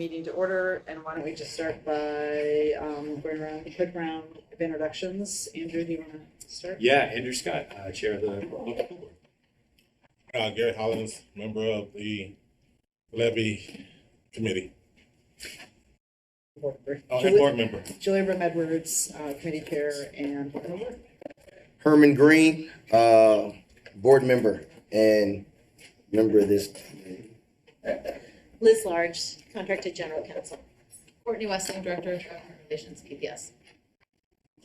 Meeting to order, and why don't we just start by going around a quick round of introductions. Andrew, do you want to start? Yeah, Andrew Scott, chair of the local school board. Gary Hollins, member of the Levy committee. Board member. And board member. Julia Brim Edwards, committee chair, and Herman Green, board member and member of this committee. Liz Large, Contracted General Counsel. Courtney Westling, Director of Government Relations, PPS.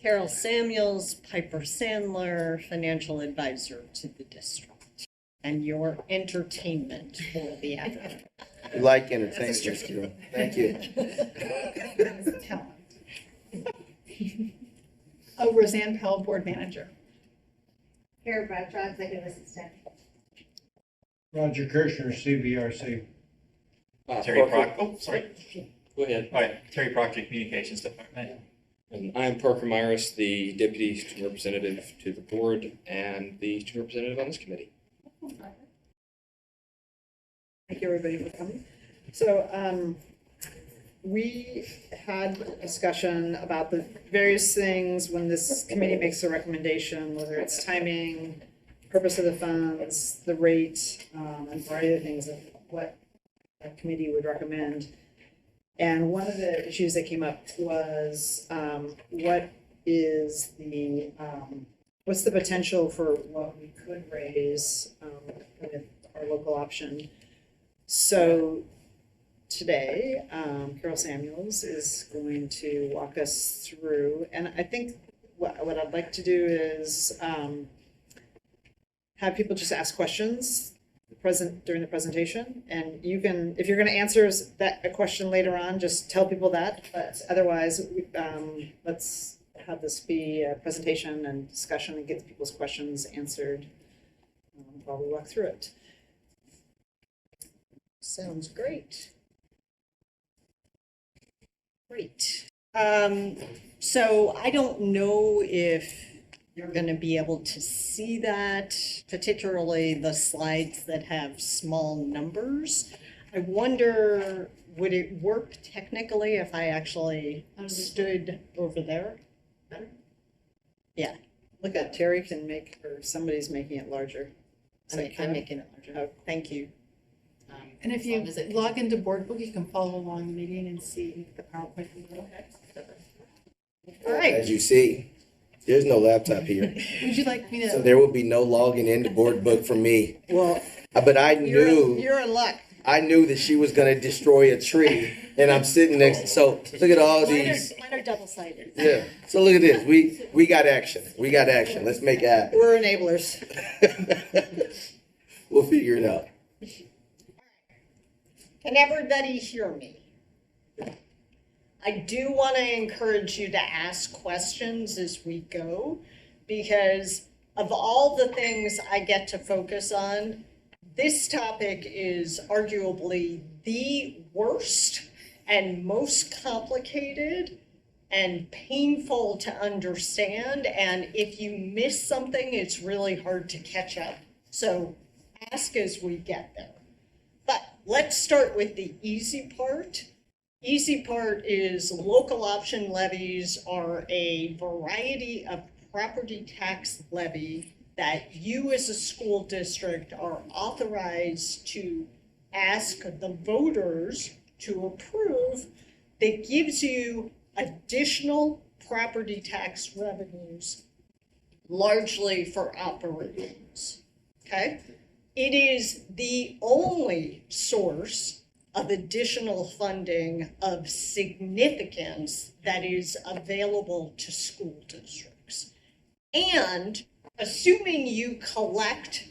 Carol Samuels, Piper Sandler, Financial Advisor to the district. And your entertainment for the afternoon. We like entertainment, Kira. Thank you. Roseanne Pell, Board Manager. Kara Bradshaw, Executive Assistant. Roger Kirshner, CBRC. Terry Proctor. Oh, sorry. Go ahead. All right, Terry Proctor, Communications Department. And I'm Parker Myers, the deputy student representative to the board and the student representative on this committee. thank you everybody for coming. So we had a discussion about the various things when this committee makes a recommendation, whether it's timing, purpose of the funds, the rate, and a variety of things of what a committee would recommend. And one of the issues that came up was what is the what's the potential for what we could raise with our local option. So today, Carol Samuels is going to walk us through, and I think what I'd like to do is have people just ask questions during the presentation, and you can, if you're going to answer a question later on, just tell people that. But otherwise, let's have this be a presentation and discussion and get people's questions answered while we walk through it. Sounds great. Great. So I don't know if you're going to be able to see that, particularly the slides that have small numbers. I wonder, would it work technically if I actually stood over there? Better? Yeah. Look at Terry can make, or somebody's making it larger. I'm making it larger. Oh. Thank you. And if you log into Board Book, you can follow along the meeting and see the PowerPoint. All right. As you see, there's no laptop here. Would you like me So to? there will be no logging into board book for me. Well, But I You're in luck. knew that she was gonna destroy a tree and I'm sitting next, so look at all these. Mine are double-sided. Yeah, so look at this. We got action. We got action. Let's make it happen. we're enablers. We'll figure it out. Can everybody hear me? I do want to encourage you to ask questions as we go, because of all the things I get to focus on, this topic is arguably the worst and most complicated and painful to understand. And if you miss something, it's really hard to catch up. So ask as we get there. But let's start with the easy part. Easy part is local option levies are a variety of property tax levy that you as a school district are authorized to ask the voters to approve, that gives you additional property tax revenues, largely for operations, okay? It is the only source of additional funding of significance that is available to school districts. And assuming you collect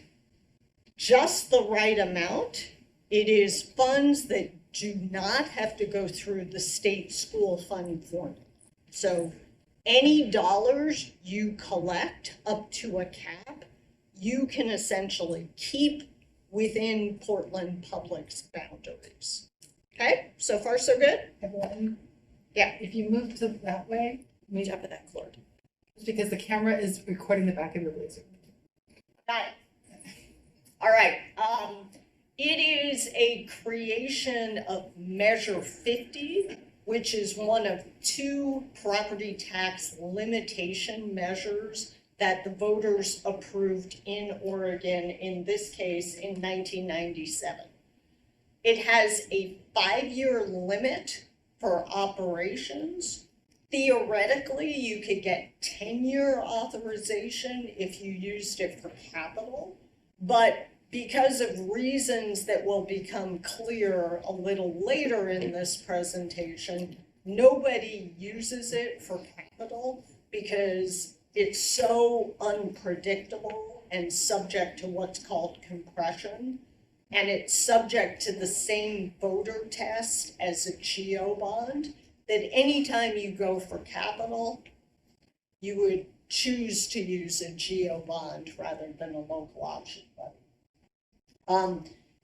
just the right amount, it is funds that do not have to go through the state school fund formula. So any dollars you collect up to a cap, you can essentially keep within Portland Public's boundaries. Okay, so far so good? Everyone? Yeah. If you move to that way, Move up to that cord. it's because the camera is recording the back of your laser. Got it. All right. It is a creation of Measure 50, which is one of two property tax limitation measures that the voters approved in Oregon, in this case in 1997. It has a 5-year limit for operations. Theoretically, you could get 10-year authorization if you used it for capital, but because of reasons that will become clear a little later in this presentation, nobody uses it for capital because it's so unpredictable and subject to what's called compression. And it's subject to the same voter test as a GO bond, that anytime you go for capital, you would choose to use a GO bond rather than a local option levy.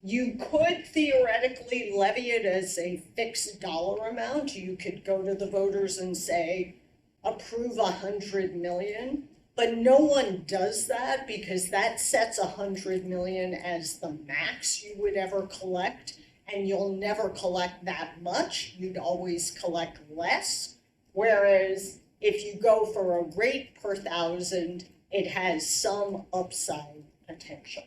You could theoretically levy it as a fixed dollar amount. You could go to the voters and say, approve 100 million, but no one does that because that sets 100 million as the max you would ever collect, and you'll never collect that much. You'd always collect less. Whereas if you go for a rate per thousand, it has some upside potential.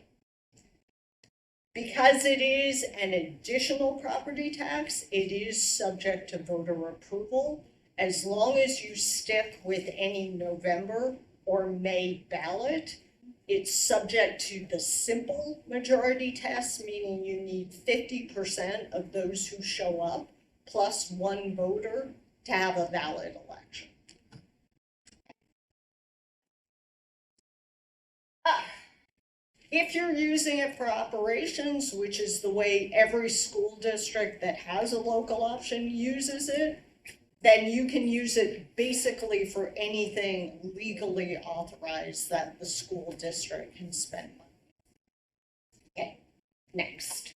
Because it is an additional property tax, it is subject to voter approval. As long as you stick with any November or May ballot, it's subject to the simple majority test, meaning you need 50% of those who show up plus one voter to have a valid election. If you're using it for operations, which is the way every school district that has a local option uses it, then you can use it basically for anything legally authorized that the school district can spend money. Okay, next.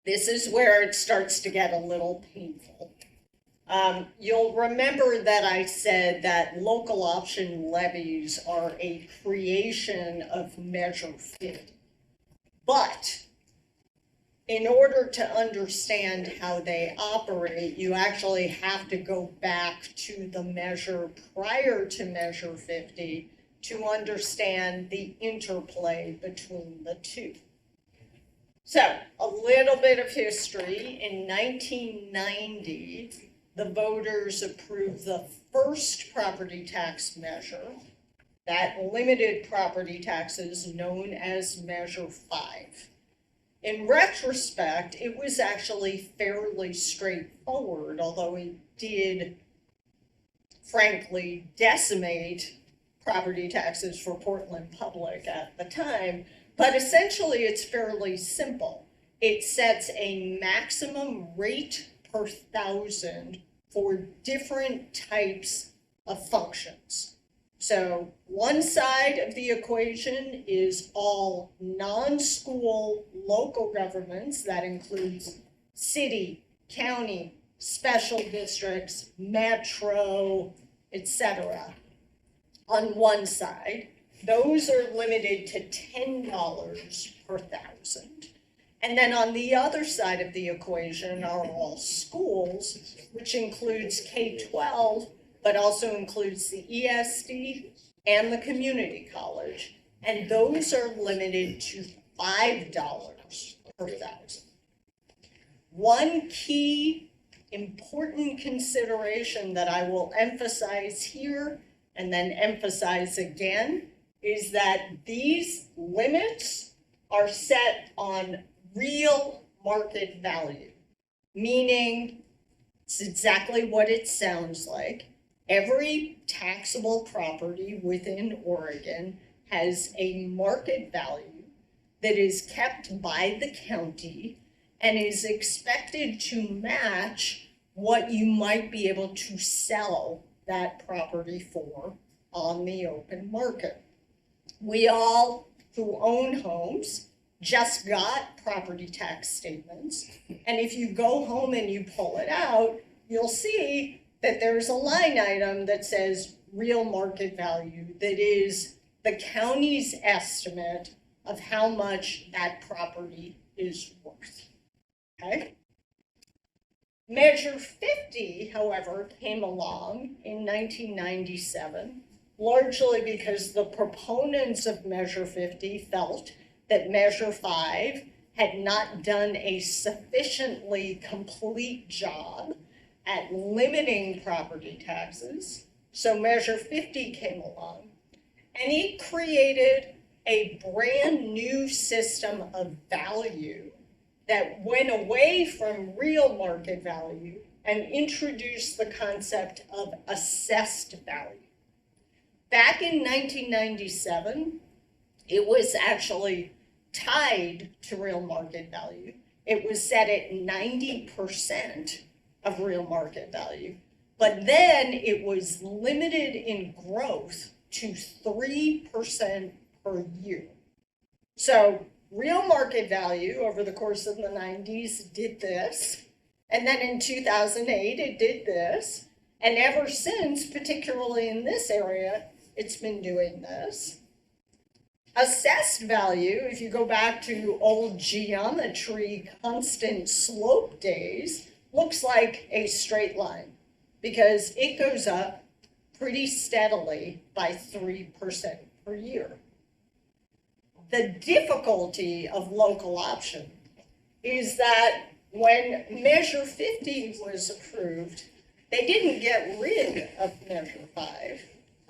This is where it starts to get a little painful. You'll remember that I said that local option levies are a creation of Measure 50. But in order to understand how they operate, you actually have to go back to the measure prior to Measure 50 to understand the interplay between the two. So, a little bit of history. In 1990, the voters approved the first property tax measure that limited property taxes, known as Measure 5. In retrospect, it was actually fairly straightforward, although it did, frankly, decimate property taxes for Portland Public at the time. But essentially, it's fairly simple. It sets a maximum rate per thousand for different types of functions. So one side of the equation is all non-school local governments. That includes city, county, special districts, metro, etc. On one side. Those are limited to $10 per thousand. And then on the other side of the equation are all schools, which includes K-12, but also includes the ESD and the community college. And those are limited to $5 per thousand. One key important consideration that I will emphasize here and then emphasize again is that these limits are set on real market value, meaning it's exactly what it sounds like. Every taxable property within Oregon has a market value that is kept by the county and is expected to match what you might be able to sell that property for on the open market. We all who own homes just got property tax statements, and if you go home and you pull it out, you'll see that there's a line item that says real market value that is the county's estimate of how much that property is worth. Okay? Measure 50, however, came along in 1997, largely because the proponents of Measure 50 felt that Measure 5 had not done a sufficiently complete job at limiting property taxes. So Measure 50 came along, and it created a brand new system of value that went away from real market value and introduced the concept of assessed value. Back in 1997, it was actually tied to real market value. It was set at 90% of real market value, but then it was limited in growth to 3% per year. So real market value over the course of the 90s did this, and then in 2008 it did this, and ever since, particularly in this area, it's been doing this. Assessed value, if you go back to old geometry constant slope days, looks like a straight line because it goes up pretty steadily by 3% per year. The difficulty of local option is that when Measure 50 was approved, they didn't get rid of Measure 5.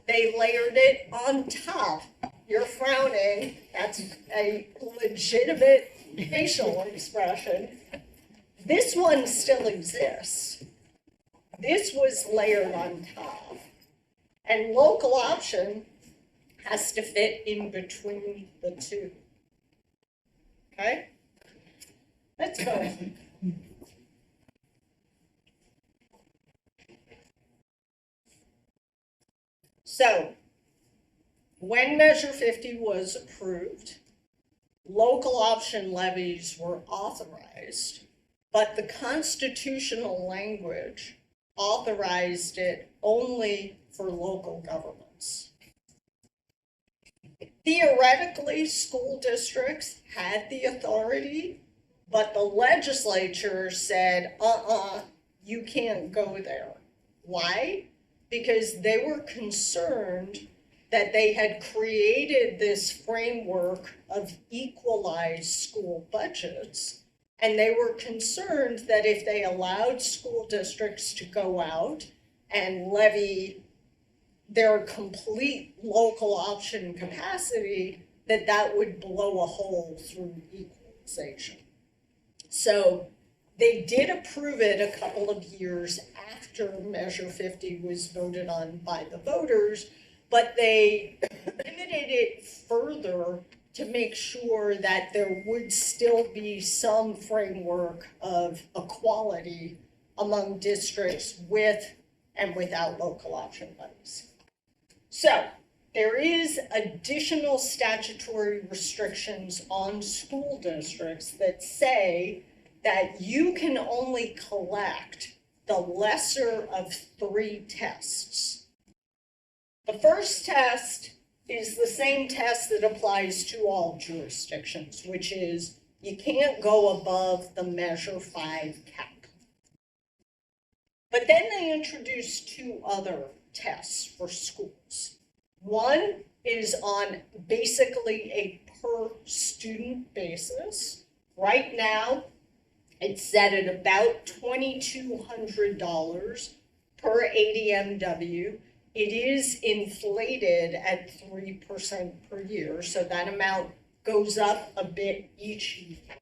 They layered it on top. You're frowning. That's a legitimate facial expression. This one still exists. This was layered on top. And local option has to fit in between the two. Okay? Let's go. So, when Measure 50 was approved, local option levies were authorized, but the constitutional language authorized it only for local governments. Theoretically, school districts had the authority, but the legislature said, you can't go there. Why? Because they were concerned that they had created this framework of equalized school budgets, and they were concerned that if they allowed school districts to go out and levy their complete local option capacity, that would blow a hole through equalization. So they did approve it a couple of years after Measure 50 was voted on by the voters, but they limited it further to make sure that there would still be some framework of equality among districts with and without local option levies. So there is additional statutory restrictions on school districts that say that you can only collect the lesser of 3 tests. The first test is the same test that applies to all jurisdictions, which is you can't go above the Measure 5 cap. But then they introduced 2 other tests for schools. One is on basically a per student basis. Right now, it's set at about $2,200 per ADMW. It is inflated at 3% per year, so that amount goes up a bit each year.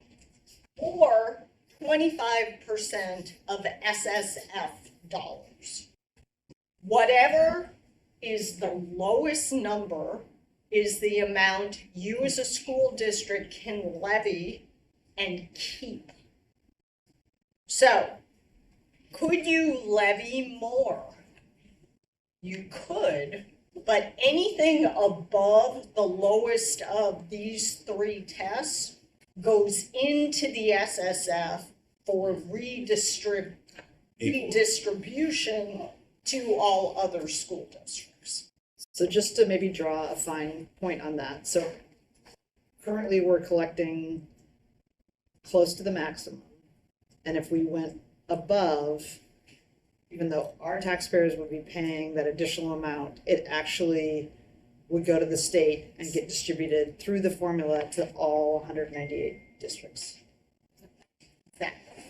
Or 25% of SSF dollars. Whatever is the lowest number is the amount you as a school district can levy and keep. So, could you levy more? You could, but anything above the lowest of these 3 tests goes into the SSF for redistribution to all other school districts. So just to maybe draw a fine point on that, so currently we're collecting close to the maximum. And if we went above, even though our taxpayers would be paying that additional amount, it actually would go to the state and get distributed through the formula to all 198 districts. Exactly.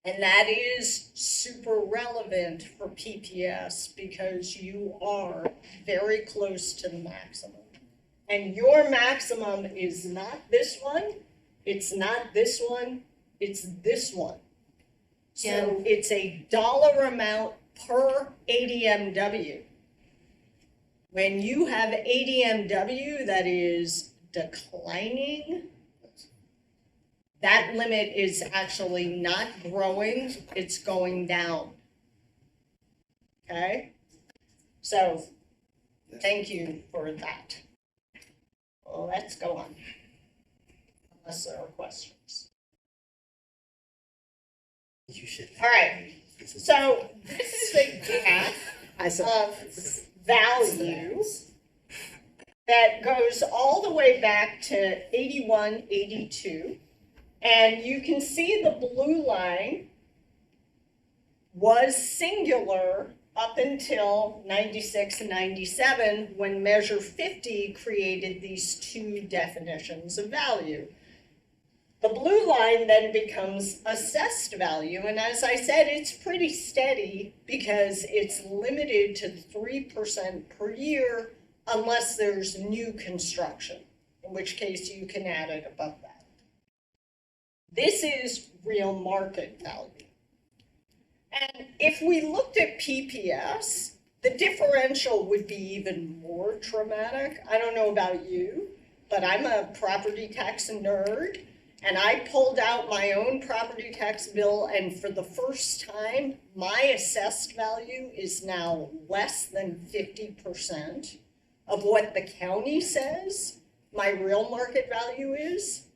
And that is super relevant for PPS because you are very close to the maximum. And your maximum is not this one, it's not this one, it's this one. So it's a dollar amount per ADMW. When you have ADMW that is declining, that limit is actually not growing, it's going down. Okay? So, thank you for that. Well, let's go on. Unless there are questions. You should. All right, so this is a graph of value that goes all the way back to 81, 82. And you can see the blue line was singular up until 96 and 97 when Measure 50 created these two definitions of value. The blue line then becomes assessed value, and as I said, it's pretty steady because it's limited to 3% per year unless there's new construction, in which case you can add it above that. This is real market value. And if we looked at PPS, the differential would be even more dramatic. I don't know about you, but I'm a property tax nerd. And I pulled out my own property tax bill, and for the first time, my assessed value is now less than 50% of what the county says my real market value is.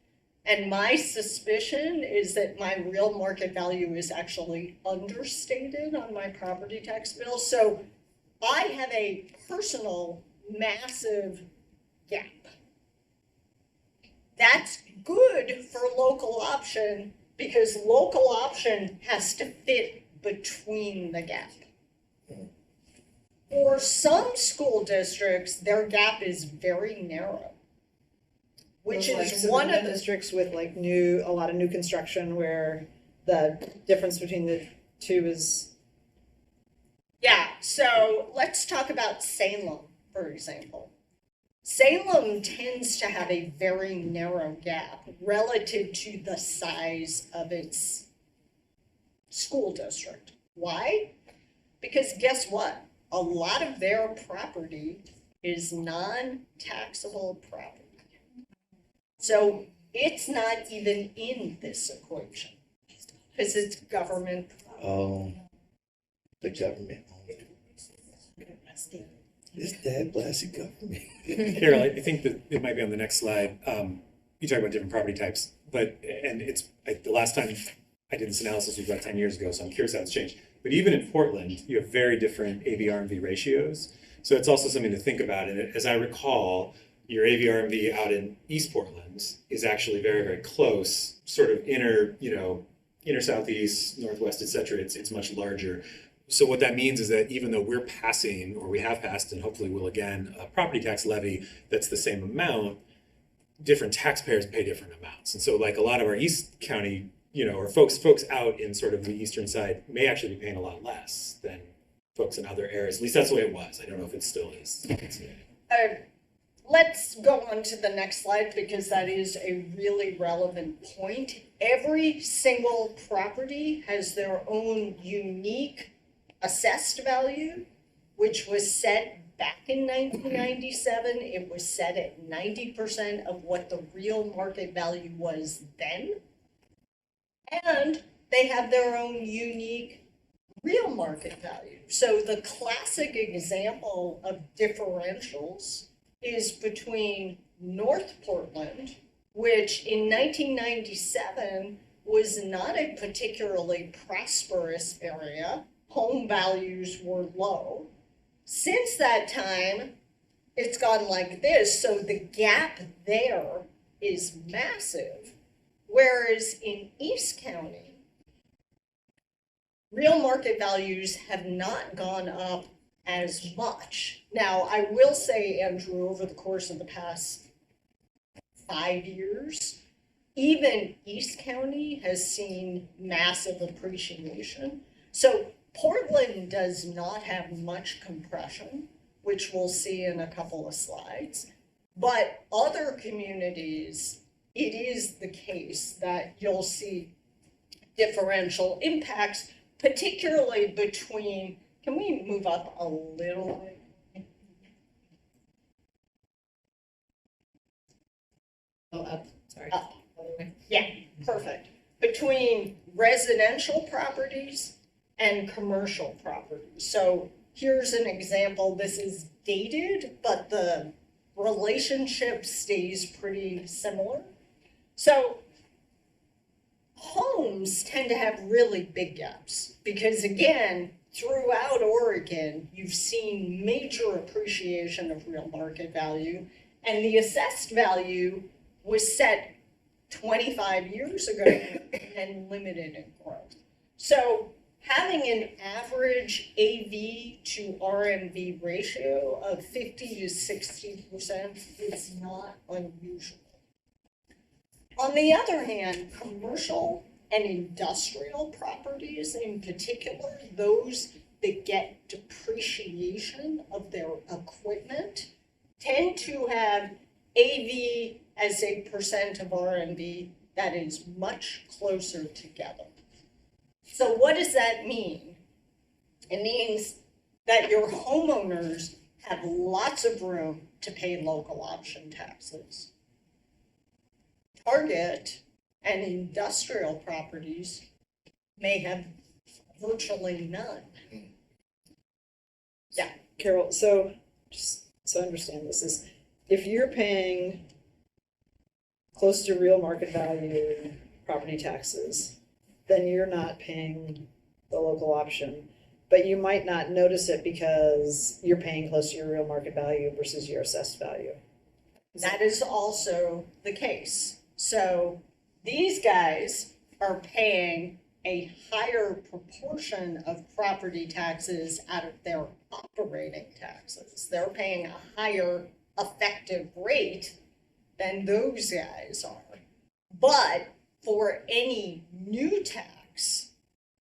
And my suspicion is that my real market value is actually understated on my property tax bill. So I have a personal massive gap. That's good for local option because local option has to fit between the gap. For some school districts, their gap is very narrow, which is one of the districts with like a lot of new construction where the difference between the two is. Yeah, so let's talk about Salem, for example. Salem tends to have a very narrow gap relative to the size of its school district. Why? Because guess what? A lot of their property is non-taxable property. So it's not even in this equation because it's government. Oh, the government. It's that blasted government. Carol, I think that it might be on the next slide. You talk about different property types, the last time I did this analysis was about 10 years ago, so I'm curious how it's changed. But even in Portland, you have very different AVR/MV ratios. So it's also something to think about. And as I recall, your AVR/MV out in East Portland is actually very, very close, sort of inner southeast, northwest, et cetera. It's much larger. So what that means is that even though we're passing, or we have passed, and hopefully will again, a property tax levy that's the same amount, different taxpayers pay different amounts. And so like a lot of our East County, or folks out in sort of the eastern side may actually be paying a lot less than folks in other areas. At least that's the way it was. I don't know if it still is. Let's go on to the next slide because that is a really relevant point. Every single property has their own unique assessed value, which was set back in 1997. It was set at 90% of what the real market value was then. And they have their own unique real market value. So the classic example of differentials is between North Portland, which in 1997 was not a particularly prosperous area, home values were low. Since that time, it's gone like this, so the gap there is massive. Whereas in East County, real market values have not gone up as much. Now, I will say, Andrew, over the course of the past 5 years, even East County has seen massive appreciation. So Portland does not have much compression, which we'll see in a couple of slides. But other communities, it is the case that you'll see differential impacts, particularly between, can we move up a little bit? Oh, up, sorry. Up. Yeah, perfect. Between residential properties and commercial properties. So here's an example. This is dated, but the relationship stays pretty similar. So homes tend to have really big gaps because, again, throughout Oregon, you've seen major appreciation of real market value, and the assessed value was set 25 years ago and limited in growth. So having an average AV to RMV ratio of 50 to 60% is not unusual. On the other hand, commercial and industrial properties in particular, those that get depreciation of their equipment, tend to have AV as a percent of RMV that is much closer together. So what does that mean? It means that your homeowners have lots of room to pay local option taxes. Target and industrial properties may have virtually none. Yeah. Carol, so just so I understand this is, if you're paying close to real market value property taxes, then you're not paying the local option, but you might not notice it because you're paying close to your real market value versus your assessed value. That is also the case. So these guys are paying a higher proportion of property taxes out of their operating taxes. They're paying a higher effective rate than those guys are. But for any new tax,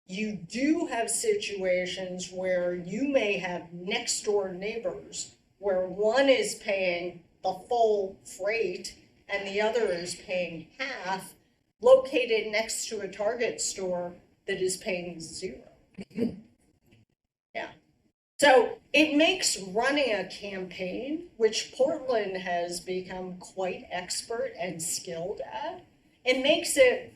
you do have situations where you may have next door neighbors where one is paying the full freight and the other is paying half, located next to a Target store that is paying zero. Yeah. So it makes running a campaign, which Portland has become quite expert and skilled at, it makes it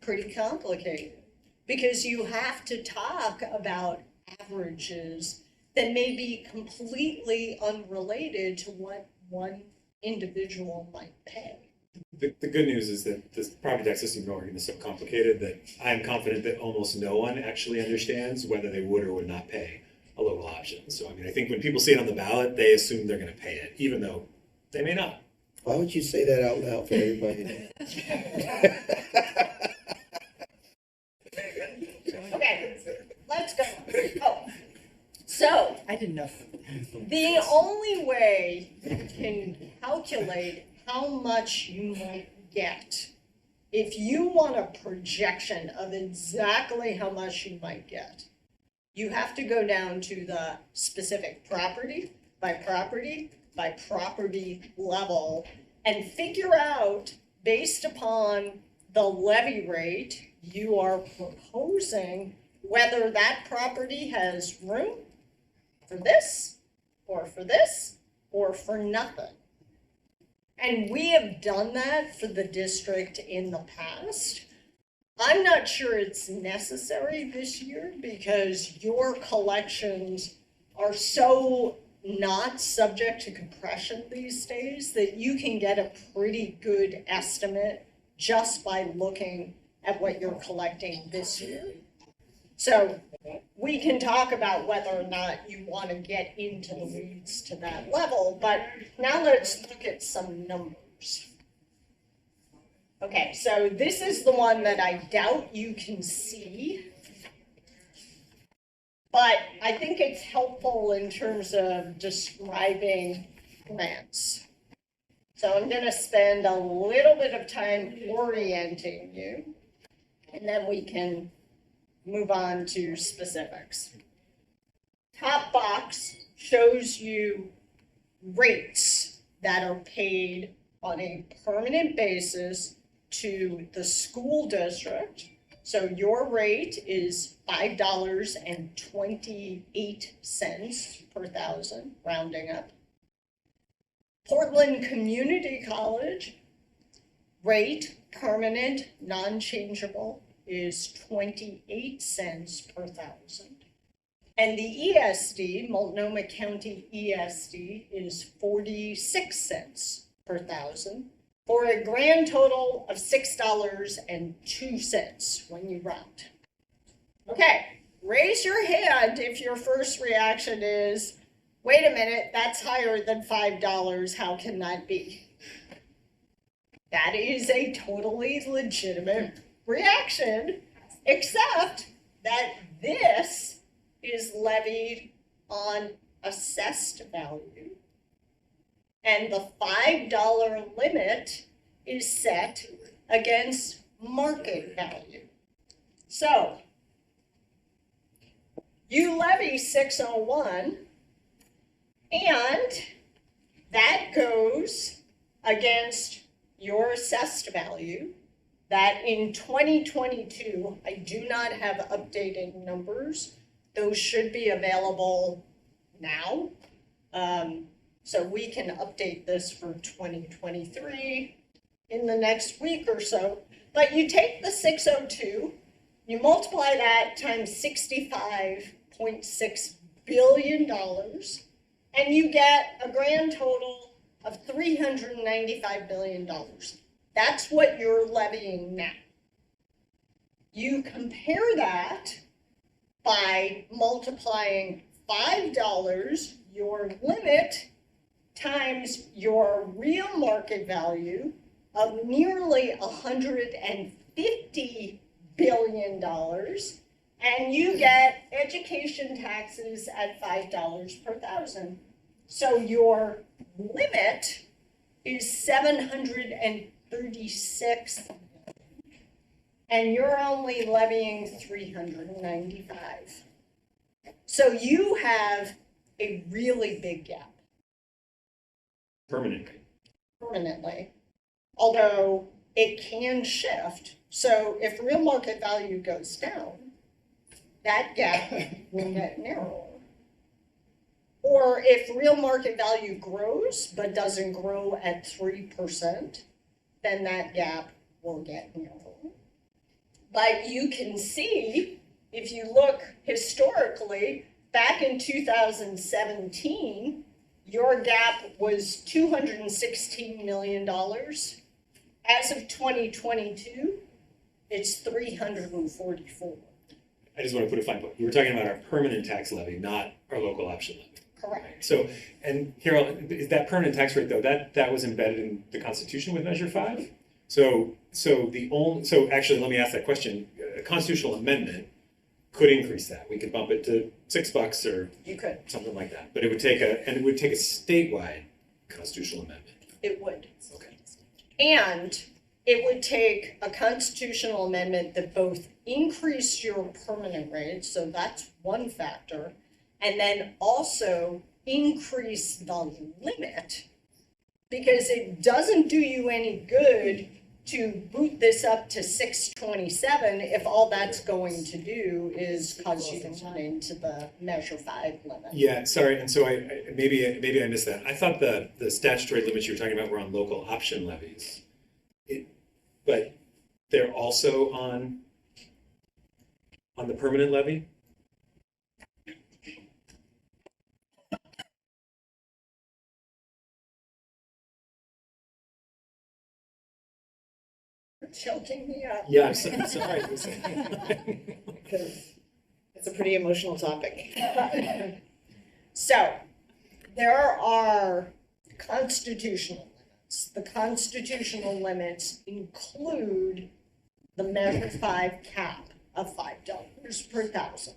pretty complicated because you have to talk about averages that may be completely unrelated to what one individual might pay. The good news is that the property tax system in Oregon is so complicated that I'm confident that almost no one actually understands whether they would or would not pay a local option. So, I mean, I think when people see it on the ballot, they assume they're going to pay it, even though they may not. Why would you say that out loud for everybody? Okay, let's go. Oh, so I didn't know. the only way you can calculate how much you might get, if you want a projection of exactly how much you might get, you have to go down to the specific property by property by property level and figure out, based upon the levy rate you are proposing, whether that property has room for this, or for this, or for nothing. And we have done that for the district in the past. I'm not sure it's necessary this year because your collections are so not subject to compression these days that you can get a pretty good estimate just by looking at what you're collecting this year. So we can talk about whether or not you want to get into the weeds to that level, but now let's look at some numbers. Okay, so this is the one that I doubt you can see, but I think it's helpful in terms of describing grants. So I'm going to spend a little bit of time orienting you, and then we can move on to specifics. Top box shows you rates that are paid on a permanent basis to the school district. So your rate is $5.28 per thousand, rounding up. Portland Community College rate, permanent, non-changeable, is 28 cents per thousand. And the ESD, Multnomah County ESD, is 46 cents per thousand, for a grand total of $6.02 when you round. Okay, raise your hand if your first reaction is, wait a minute, that's higher than $5, how can that be? That is a totally legitimate reaction, except that this is levied on assessed value. And the $5 limit is set against market value. So you levy 601, and that goes against your assessed value that in 2022, I do not have updated numbers. Those should be available now. So we can update this for 2023 in the next week or so. But you take the 602, you multiply that times $65.6 billion, and you get a grand total of $395 billion. That's what you're levying now. You compare that by multiplying $5, your limit, times your real market value of nearly $150 billion, and you get education taxes at $5 per thousand. So your limit is 736, and you're only levying 395. So you have a really big gap permanently, although it can shift. So if real market value goes down, that gap will get narrower. Or if real market value grows but doesn't grow at 3%, then that gap will get narrower. But you can see, if you look historically, back in 2017, your gap was $216 million. As of 2022, it's 344. I just want to put a fine point. You were talking about our permanent tax levy, not our local option levy. Correct. So, and Carol, is that permanent tax rate though, that was embedded in the Constitution with Measure 5? So actually, let me ask that question. A constitutional amendment could increase that. We could bump it to $6 or You could. something like that. But it would take a statewide constitutional amendment. It would. Okay. And it would take a constitutional amendment that both increased your permanent rate, so that's one factor, and then also increase the limit, because it doesn't do you any good to boot this up to 627 if all that's going to do is cause you to run into the Measure 5 limit. Yeah, sorry, and so I maybe I missed that. I thought the statutory limits you were talking about were on local option levies. But they're also on the permanent levy? You're choking me up. Yeah, I'm sorry. It's a pretty emotional topic. So, there are constitutional limits. The constitutional limits include the Measure 5 cap of $5 per thousand.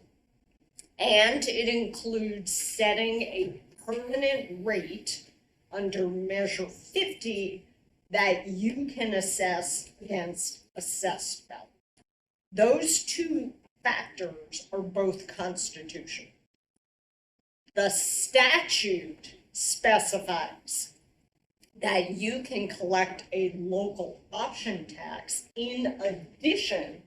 And it includes setting a permanent rate under Measure 50 that you can assess against assessed value. Those two factors are both constitutional. The statute specifies that you can collect a local option tax in addition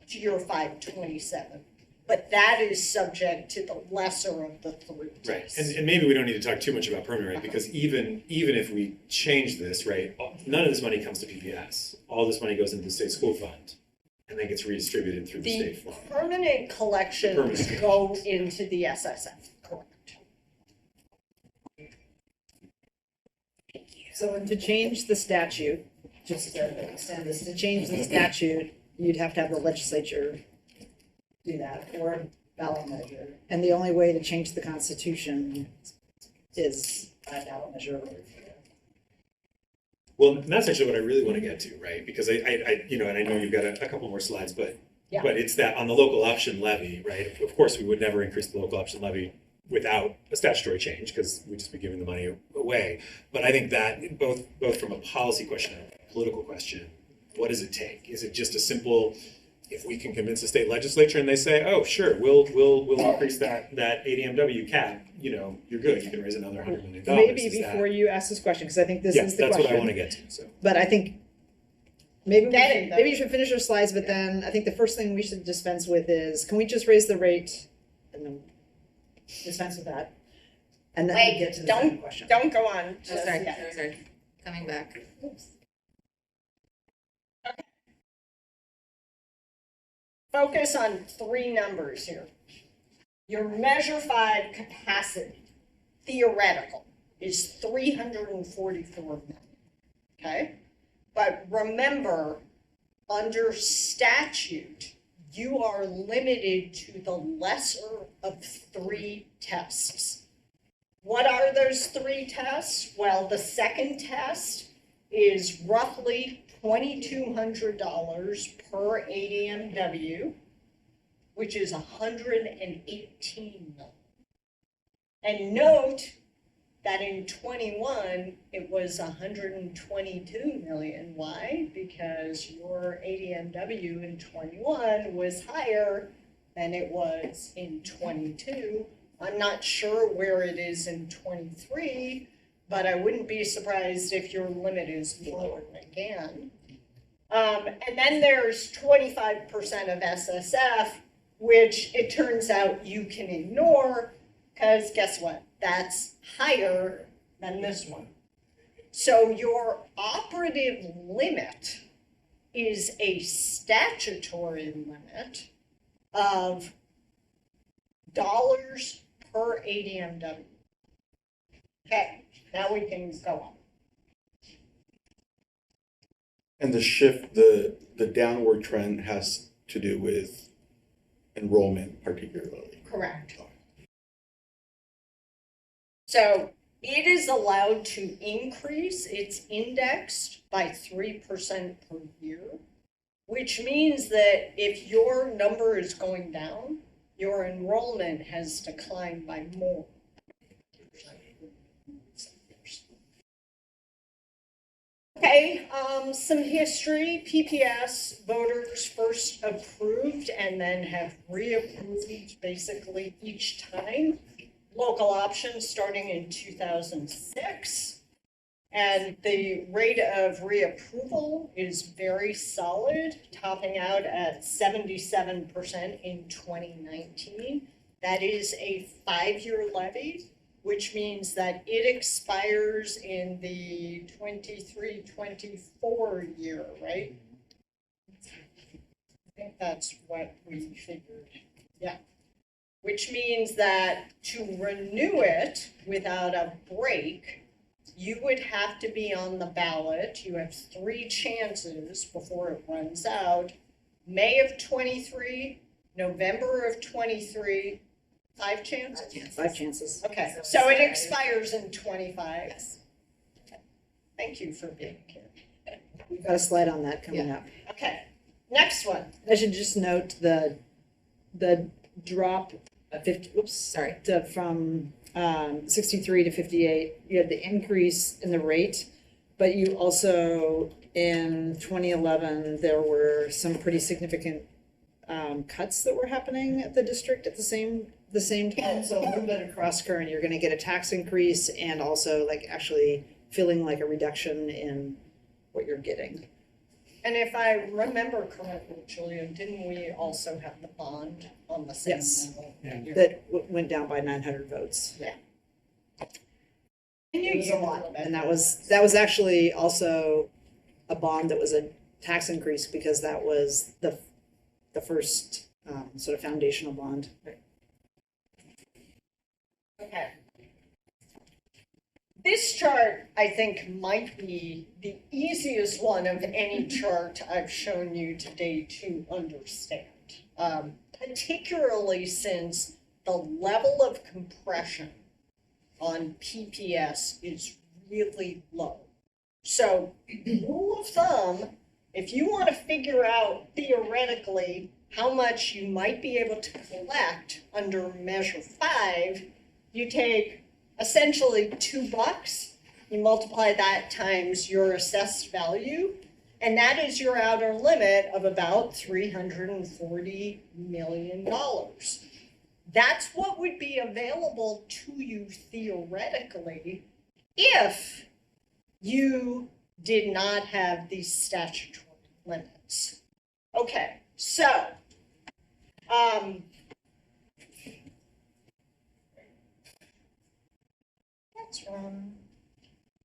to your 527, but that is subject to the lesser of the three Right, tests. and maybe we don't need to talk too much about permanent rate, because even if we change this, right, none of this money comes to PPS. All this money goes into the state school fund, and then gets redistributed through the The state fund. permanent collections go into the SSF, correct? So to change the statute, just to extend this, to change the statute, you'd have to have the legislature do that, or a ballot measure. And the only way to change the Constitution is by ballot measure. Well, and that's actually what I really want to get to, right? Because I you know, and I know you've got a couple more slides, but it's that on the local option levy, right? Of course, we would never increase the local option levy without a statutory change, because we'd just be giving the money away. But I think that both from a policy question and a political question, what does it take? Is it just a simple, if we can convince the state legislature and they say, oh, sure, we'll increase that ADMW cap, you know, you're good, you can raise another $100 million. Maybe before you ask this question, because I think this is the that's question. what I want to get to, so. But I think maybe Get it, though. maybe you should finish your slides, but then I think the first thing we should dispense with is, can we just raise the rate and then dispense with that? And then we Wait, get to the second question. Don't go on. Oh, sorry, coming back. Focus on three numbers here. Your Measure 5 capacity, theoretical, is 344 million, okay? But remember, under statute, you are limited to the lesser of three tests. What are those three tests? Well, the second test is roughly $2,200 per ADMW, which is 118 million. And note that in 21, it was 122 million. Why? Because your ADMW in 21 was higher than it was in 22. I'm not sure where it is in 23, but I wouldn't be surprised if your limit is lowered again. And then there's 25% of SSF, which it turns out you can ignore, because guess what? That's higher than this one. So your operative limit is a statutory limit of dollars per ADMW. Okay, now we can go on. And the shift, the downward trend has to do with enrollment particularly. Correct. So it is allowed to increase, it's indexed by 3% per year, which means that if your number is going down, your enrollment has declined by more. Okay, some history. PPS voters first approved and then have reapproved basically each time. Local options starting in 2006. And the rate of reapproval is very solid, topping out at 77% in 2019. That is a 5-year levy, which means that it expires in the 23-24 year, right? I think that's what we figured, yeah. Which means that to renew it without a break, you would have to be on the ballot. You have 3 chances before it runs out. May of 23, November of 23, 5 chances? 5 chances. Okay, so it expires in 25. Yes. Thank you for being here. We've got a slide on that coming up. Okay, next one. I should just note the drop from 63 to 58. You had the increase in the rate, but you also in 2011 there were some pretty significant cuts that were happening at the district at the same time. So a little bit of cross current. You're going to get a tax increase and also like actually feeling like a reduction in what you're getting. And if I remember correctly, Julia, didn't we also have the bond on the same Yes. level? That went down by 900 votes. It was a lot. And that was actually also a bond that was a tax increase because that was the first sort of foundational bond. Okay. This chart, I think, might be the easiest one of any chart I've shown you today to understand, particularly since the level of compression on PPS is really low. So, rule of thumb, if you want to figure out theoretically how much you might be able to collect under Measure 5, you take essentially $2, you multiply that times your assessed value, and that is your outer limit of about $340 million. That's what would be available to you theoretically if you did not have these statutory limits. Okay, so, that's wrong.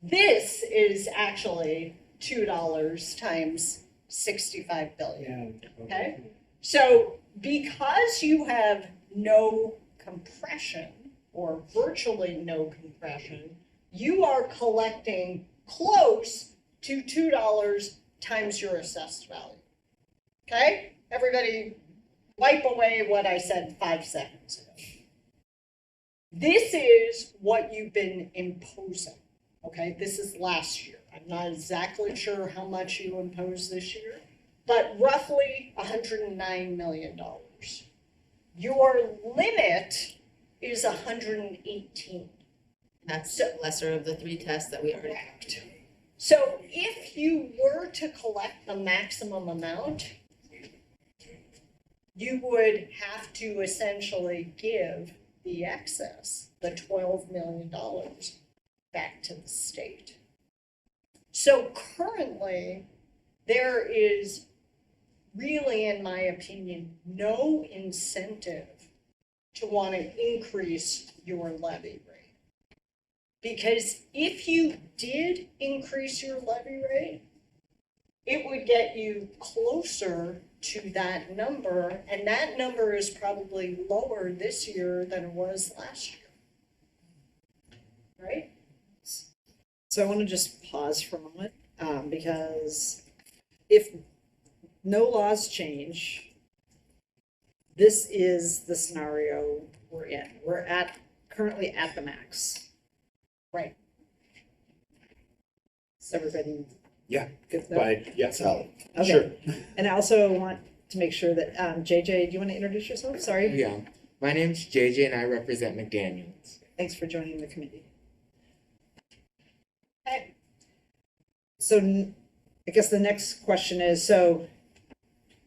This is actually $2 times 65 billion, okay? So because you have no compression or virtually no compression, you are collecting close to $2 times your assessed value. Okay? Everybody wipe away what I said 5 seconds ago. This is what you've been imposing. Okay? This is last year. I'm not exactly sure how much you imposed this year, but roughly $109 million. Your limit is 118. That's the lesser of the 3 tests that we already have. So if you were to collect the maximum amount, you would have to essentially give the excess, the $12 million, back to the state. So currently, there is really, in my opinion, no incentive to want to increase your levy rate. Because if you did increase your levy rate, it would get you closer to that number, and that number is probably lower this year than it was last year. Right? So I want to just pause for a moment because if no laws change, this is the scenario we're in. We're currently at the max. Right. Is everybody? Yeah. Good. But yes, Okay. sure. And I also want to make sure that JJ, do you want to introduce yourself? Sorry. Yeah, my name's JJ and I represent McDaniels. Thanks for joining the committee. Okay. So I guess the next question is, so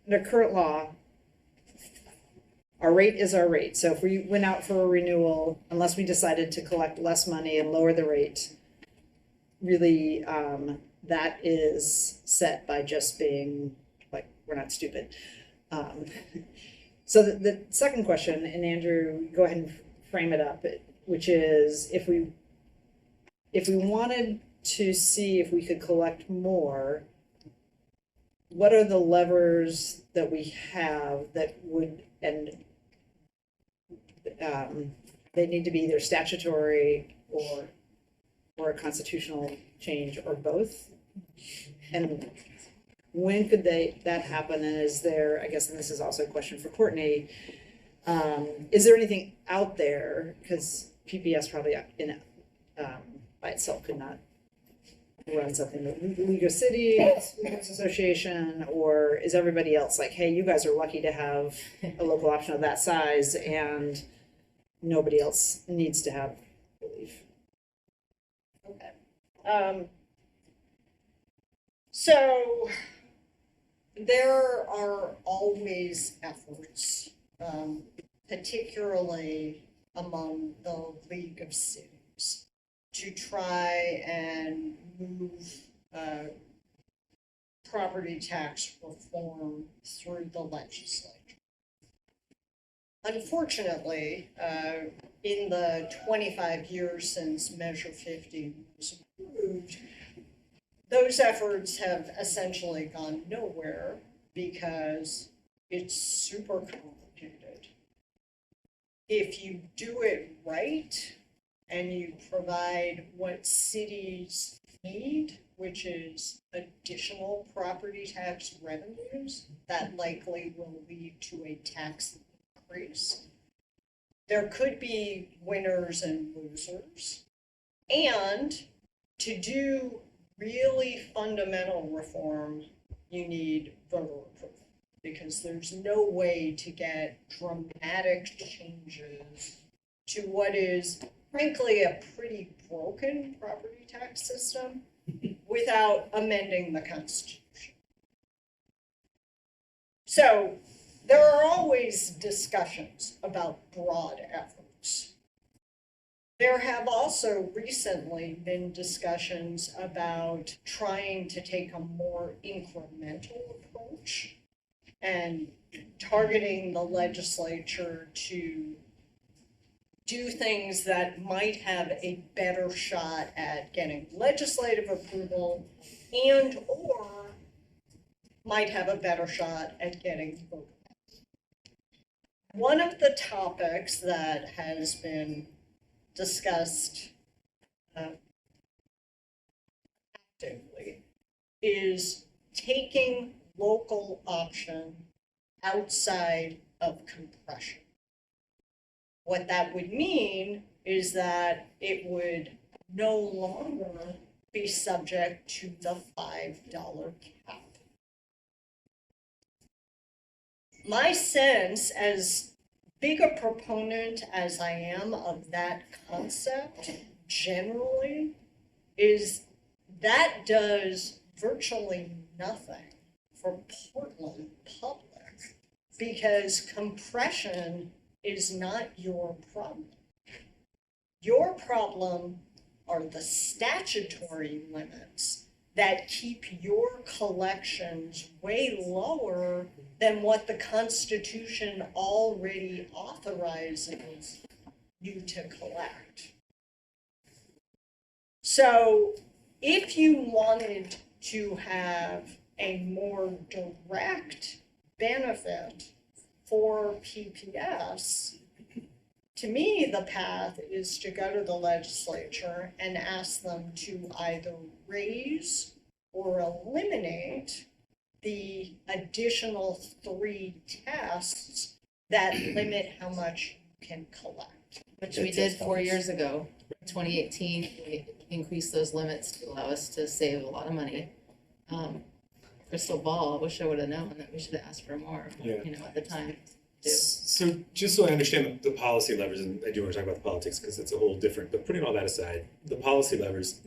under current law, our rate is our rate. So if we went out for a renewal, unless we decided to collect less money and lower the rate, really that is set by just being like, we're not stupid. So the second question, and Andrew, go ahead and frame it up, which is if we wanted to see if we could collect more, what are the levers that we have that would, and they need to be either statutory or a constitutional change or both? And when could that happen, and is there, I guess, and this is also a question for Courtney, is there anything out there, because PPS probably by itself could not run something, the League of Cities Association, or is everybody else like, hey, you guys are lucky to have a local option of that size and nobody else needs to have relief? Okay. So there are always efforts, particularly among the League of Cities, to try and move property tax reform through the legislature. Unfortunately, in the 25 years since Measure 50 was approved, those efforts have essentially gone nowhere because it's super complicated. If you do it right and you provide what cities need, which is additional property tax revenues, that likely will lead to a tax increase. There could be winners and losers. And to do really fundamental reform, you need voter approval, because there's no way to get dramatic changes to what is frankly a pretty broken property tax system without amending the Constitution. So there are always discussions about broad efforts. There have also recently been discussions about trying to take a more incremental approach and targeting the legislature to do things that might have a better shot at getting legislative approval and or might have a better shot at getting vote. One of the topics that has been discussed actively is taking local option outside of compression. What that would mean is that it would no longer be subject to the $5 cap. My sense, as big a proponent as I am of that concept generally, is that does virtually nothing for Portland public, because compression is not your problem. Your problem are the statutory limits that keep your collections way lower than what the Constitution already authorizes you to collect. So if you wanted to have a more direct benefit for PPS, to me, the path is to go to the legislature and ask them to either raise or eliminate the additional 3 tests that limit how much you can collect. Which we did 4 years ago. In 2018, we increased those limits to allow us to save a lot of money. Crystal ball, I wish I would have known that we should have asked for more, at the time. So just so I understand the policy levers, and I do want to talk about the politics because it's a whole different, but putting all that aside, the policy levers,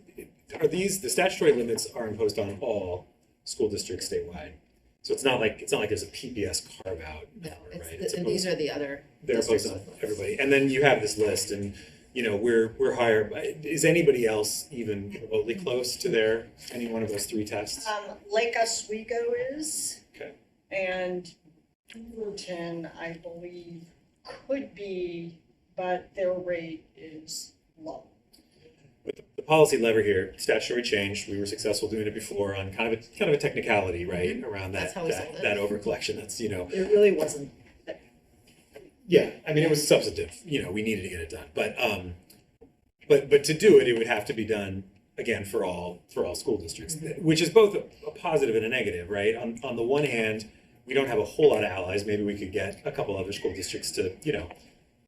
are these, the statutory limits are imposed on all school districts statewide? So it's not like there's a PPS carve out. No, right? and these are the other. They're opposed on everybody. And then you have this list and, we're higher. Is anybody else even remotely close to any one of those 3 tests? Lake Oswego is. Okay. And Fullerton, I believe, could be, but their rate is low. With the policy lever here, statutory change, we were successful doing it before on kind of a technicality, right, around that over collection. That's It really wasn't. Yeah, I mean, it was substantive. We needed to get it done, but to do it, it would have to be done again, for all school districts, which is both a positive and a negative, right? On the one hand, we don't have a whole lot of allies. Maybe we could get a couple other school districts to,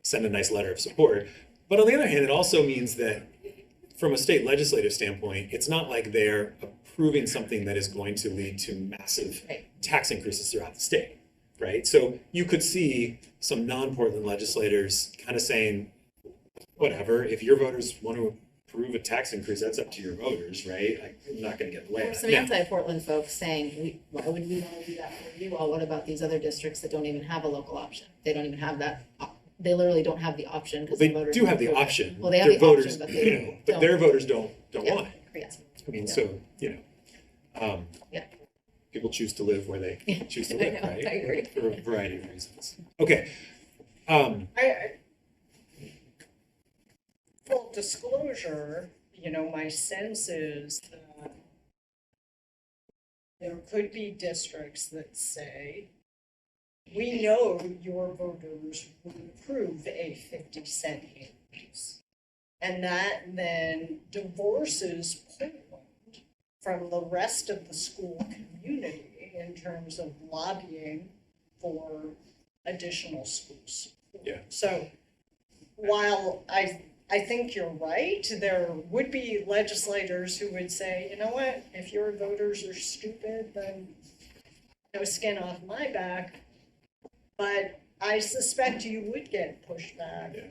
send a nice letter of support. But on the other hand, it also means that from a state legislative standpoint, it's not like they're approving something that is going to lead to massive tax increases throughout the state, right? So you could see some non-Portland legislators kind of saying, whatever, if your voters want to approve a tax increase, that's up to your voters, right? I'm not going to get in the way There were of some that. anti-Portland folks saying, why would we want to do that for you all? What about these other districts that don't even have a local option? They don't even have that, they literally don't have the option because They the voters. do have the don't approve it. option. Well, they have Their the voters, option, but they but don't. their voters don't Yeah. want it. Yes. I mean, Yeah. so, Yeah. people choose to live where they choose to I live, know, right? I agree. For a variety of reasons. Okay. Full disclosure, my sense is that there could be districts that say, we know your voters would approve a 50-cent increase. And that then divorces Portland from the rest of the school community in terms of lobbying for additional schools. Yeah. So while I think you're right, there would be legislators who would say, you know what, if your voters are stupid, then no skin off my back. But I suspect you would get pushback. Yeah.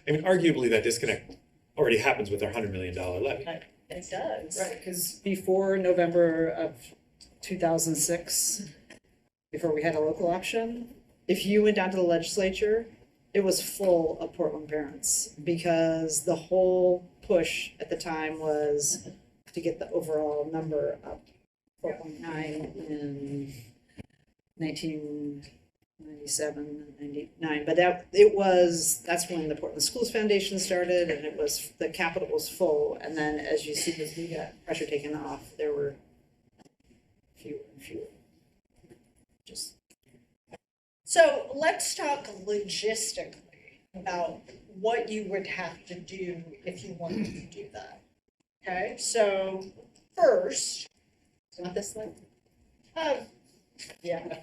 I mean, arguably that disconnect already happens with our $100 million levy. It does. Right, because before November of 2006, before we had a local option, if you went down to the legislature, it was full of Portland parents because the whole push at the time was to get the overall number up 4.9 in 1997, 99. But that's when the Portland Schools Foundation started, and the Capitol was full. And then as you see, as we got pressure taken off, there were fewer and fewer. So let's talk logistically about what you would have to do if you wanted to do that. Okay, so first, Want this slide? yeah.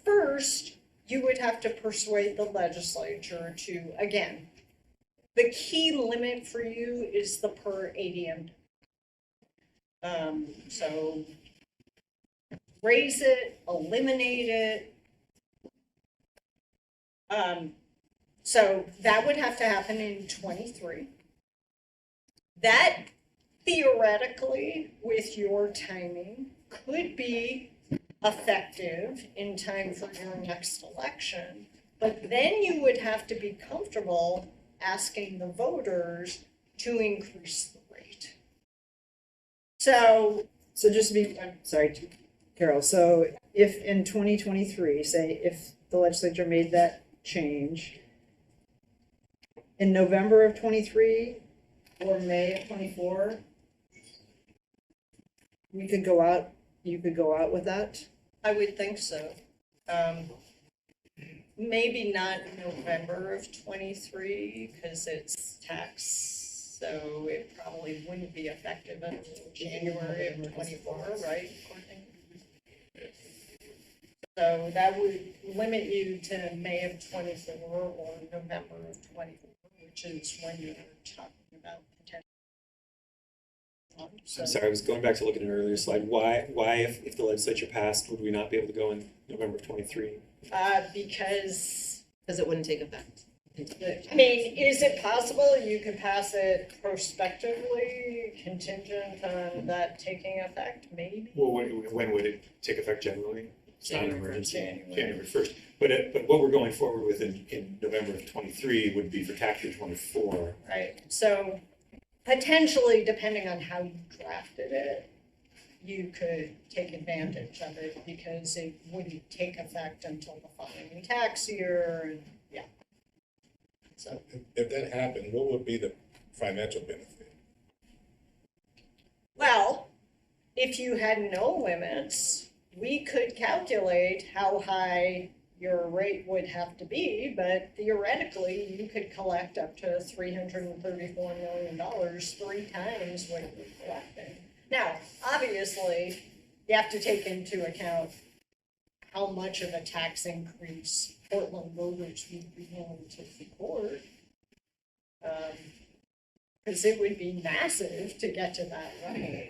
First, you would have to persuade the legislature to, again, the key limit for you is the per ADM. So raise it, eliminate it. So that would have to happen in 23. That theoretically, with your timing, could be effective in time for your next election. But then you would have to be comfortable asking the voters to increase the rate. So just to be, I'm sorry, Carol, so if in 2023, say if the legislature made that change, in November of 23 or May of 24, you could go out with that? I would think so. Maybe not November of 23 because it's tax, so it probably wouldn't be effective until January of 24, right, Courtney? So that would limit you to May of 24 or November of 24, which is when you're talking about potential. I'm sorry, I was going back to look at an earlier slide. Why if the legislature passed, would we not be able to go in November of 23? Because it wouldn't take effect. I mean, is it possible you could pass it prospectively contingent on that taking effect? Maybe. Well, when would it take effect generally? It's not an January. emergency. January 1st. But what we're going forward with in November of 23 would be for tax year 24. Right. So potentially, depending on how you drafted it, you could take advantage of it because it wouldn't take effect until the following tax year. And yeah. So If that happened, what would be the financial benefit? well, if you had no limits, we could calculate how high your rate would have to be, but theoretically, you could collect up to $334 million 3 times what you're collecting. Now, obviously, you have to take into account how much of a tax increase Portland voters would be willing to support. Because it would be massive to get to that level.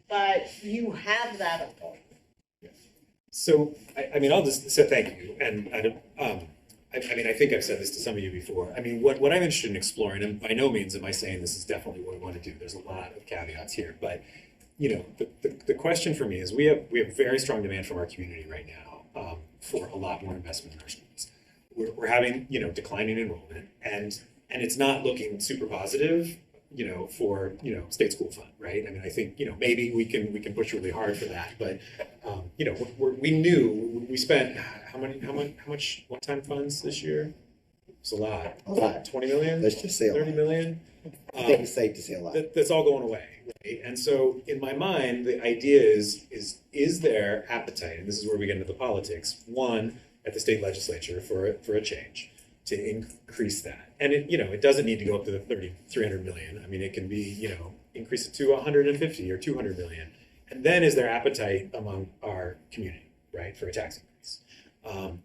But you have that authority. So, I mean, I'll just say thank you, and I don't, I mean, I think I've said this to some of you before. I mean, what I'm interested in exploring, and by no means am I saying this is definitely what we want to do. There's a lot of caveats here, but you know, the question for me is we have very strong demand from our community right now for a lot more investment in our schools. We're having, you know, declining enrollment, and it's not looking super positive, you know, for, you know, state school fund, right? I mean, I think, you know, maybe we can push really hard for that, but you know, we knew we spent how much one-time funds this year? It's a lot. A lot. 20 million? Let's just say a lot. 30 million? I think it's safe to say a lot. That's all going away, right? And so in my mind, the idea is there appetite, and this is where we get into the politics, one, at the state legislature for a change, to increase that. And it, you know, it doesn't need to go up to the 300 million. I mean, it can be, you know, increase it to 150 or 200 million. And then is there appetite among our community, right, for a tax increase?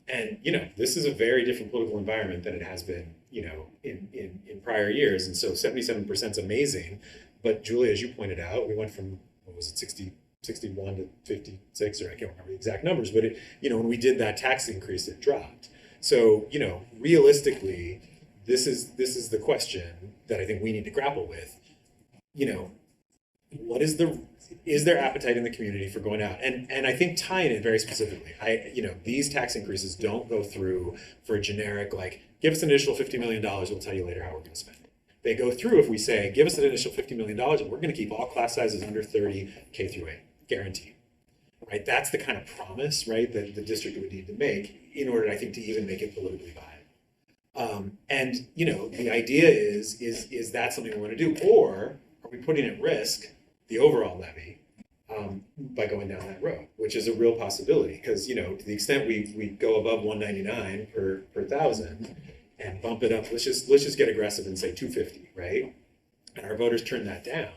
And, you know, this is a very different political environment than it has been, you know, in prior years. And so 77% is amazing. But Julie, as you pointed out, we went from, what was it, 61 to 56, or I can't remember the exact numbers, but it, you know, when we did that tax increase, it dropped. So, you know, realistically, this is the question that I think we need to grapple with. You know, is there appetite in the community for going out? And I think tying it very specifically, you know, these tax increases don't go through for a generic, like, give us an additional $50 million, we'll tell you later how we're going to spend it. They go through if we say, give us an initial $50 million, and we're going to keep all class sizes under 30 K through 8, guaranteed. Right? That's the kind of promise, right, that the district would need to make in order, I think, to even make it politically viable. And, you know, the idea is that something we want to do? Or are we putting at risk the overall levy by going down that road, which is a real possibility? Because, you know, to the extent we go above 199 per thousand and bump it up, let's just get aggressive and say 250, right? And our voters turn that down.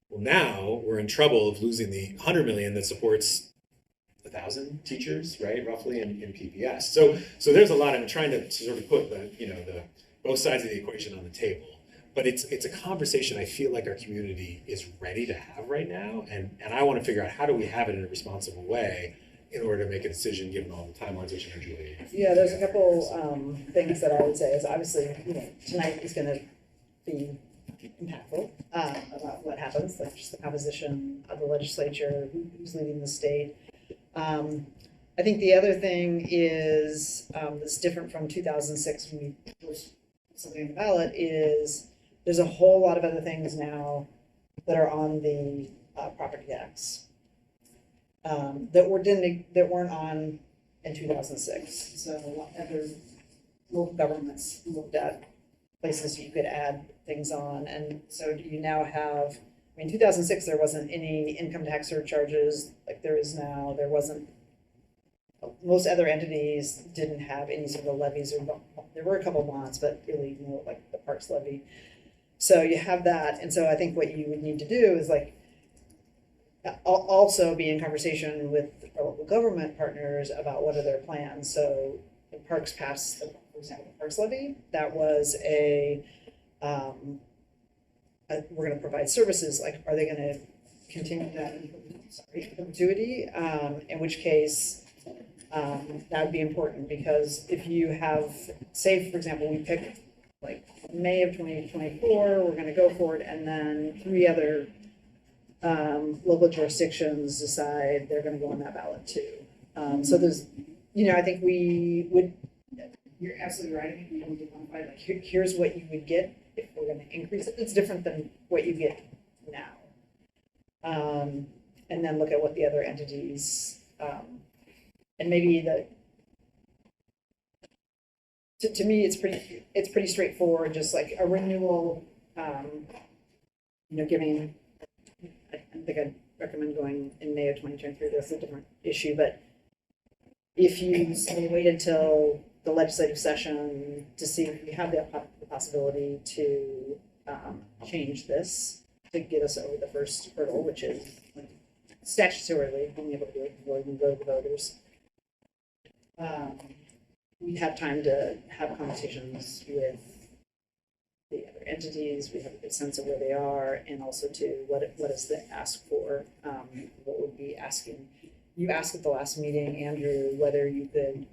Well, now we're in trouble of losing the 100 million that supports 1,000 teachers, right, roughly in PPS. So there's a lot. I'm trying to sort of put the both sides of the equation on the table. But it's a conversation I feel like our community is ready to have right now, and I want to figure out how do we have it in a responsible way in order to make a decision given all the timelines which are Julie. Yeah, there's a couple things that I would say is obviously, you know, tonight is going to be impactful about what happens, like just the composition of the legislature, who's leading the state. I think the other thing is that's different from 2006 when we put something on the ballot is there's a whole lot of other things now that are on the property tax that weren't on in 2006. So other local governments looked at places you could add things on, and so do you now have? I mean, 2006 there wasn't any income tax surcharges like there is now. There wasn't. Most other entities didn't have any sort of levies, or there were a couple bonds, but really more like the parks levy. So you have that, and so I think what you would need to do is like also be in conversation with our local government partners about what are their plans. So the parks passed, for example, the parks levy. That was we're going to provide services. Like, are they going to continue that in perpetuity? In which case. That would be important because if you have, say, for example, we pick like May of 2024, we're going to go for it, and then 3 other local jurisdictions decide they're going to go on that ballot too. So there's, you know, I think we would, you're absolutely right. I think we need to quantify, like, here's what you would get if we're going to increase it. It's different than what you get now. And then look at what the other entities, and maybe to me, it's pretty straightforward. Just like a renewal, you know, giving. I think I'd recommend going in May of 2023. That's a different issue, but if you waited till the legislative session to see if we have the possibility to change this, to get us over the first hurdle, which is statutorily being able to do it before we go to the voters. We have time to have conversations with the other entities, we have a good sense of where they are, and also to what is the ask for, what would be asking. You asked at the last meeting, Andrew, whether you could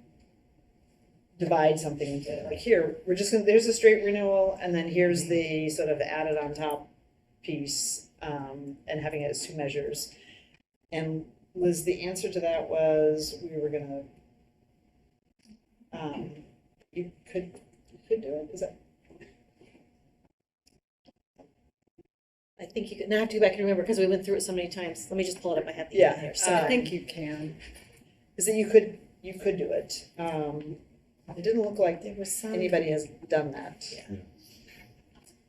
divide something into, like, here, we're just gonna, there's a straight renewal, and then here's the sort of added on top piece, and having it as two measures. And Liz, the answer to that was, we were gonna, you could do it, is that? I think you could, now I have to go back and remember because we went through it so many times. Let me just pull it up. I have the Yeah, email here. So I think you can. Is that you could do it. It didn't look like there was some. anybody has done that. Yeah.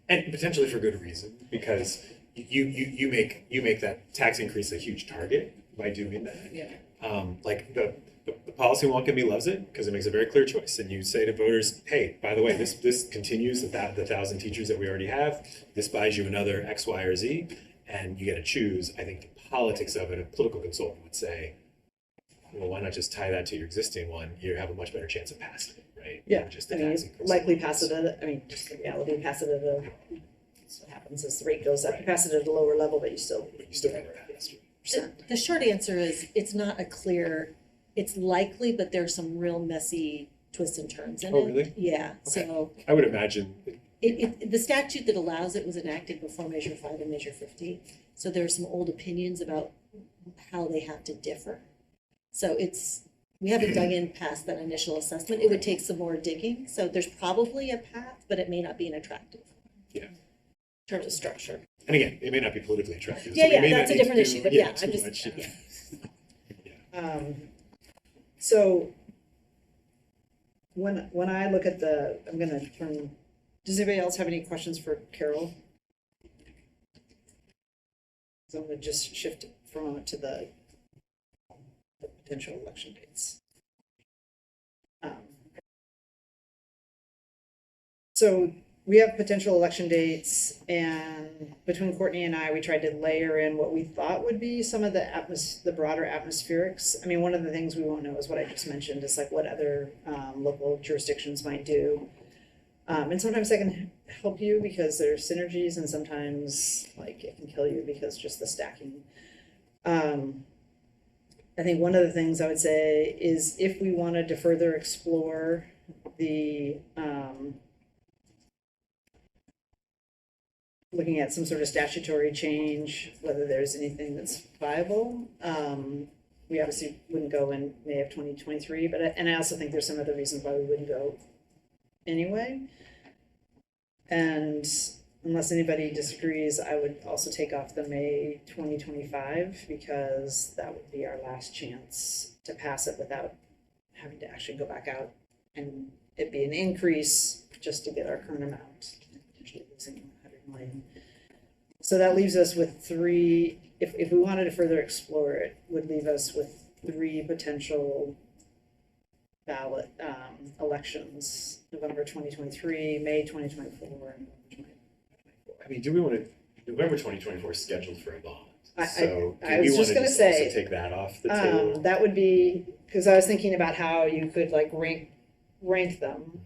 And potentially for good reason, because you make that tax increase a huge target by doing that. Yeah. Like the policy wonk in me loves it because it makes a very clear choice. And you say to voters, hey, by the way, this continues the 1,000 teachers that we already have. This buys you another X, Y, or Z, and you get to choose. I think the politics of it, a political consultant would say, well, why not just tie that to your existing one? You have a much better chance of passing it, right? Yeah, Than just the I mean, tax you increase. likely pass it at, just the reality, pass it at a, that's what happens as the rate goes up. You pass it at a lower level, but you still get it. The short answer is it's not a clear, it's likely, but there's some real messy twists and turns in it. Oh, really? Yeah, Okay. so I would imagine. the statute that allows it was enacted before Measure 5 and Measure 50. So there are some old opinions about how they have to differ. So we haven't dug in past that initial assessment. It would take some more digging. So there's probably a path, but it may not be an attractive. Yeah. In terms of structure. And again, it may not be politically attractive. Yeah, so we yeah, may not that's a need to different do, issue, but yeah, too I'm just, much, yeah. So when I look at I'm gonna turn, does anybody else have any questions for Carol? So I'm gonna just shift for a moment to the potential election dates. So we have potential election dates, and between Courtney and I, we tried to layer in what we thought would be some of the broader atmospherics. I mean, one of the things we won't know is what I just mentioned, is like what other local jurisdictions might do. And sometimes that can help you because there's synergies, and sometimes like it can kill you because just the stacking. I think one of the things I would say is if we wanted to further explore the looking at some sort of statutory change, whether there's anything that's viable. We obviously wouldn't go in May of 2023, and I also think there's some other reasons why we wouldn't go anyway. And unless anybody disagrees, I would also take off the May 2025 because that would be our last chance to pass it without having to actually go back out and it be an increase just to get our current amount, potentially losing 100 million. So that leaves us with three, if we wanted to further explore it, would leave us with three potential ballot elections: November 2023, May 2024, and November 2024. I mean, do we want to, November 2024 is scheduled for a bond. I So was do we want just to gonna just say, also take that off the table? that would be, because I was thinking about how you could like rank them.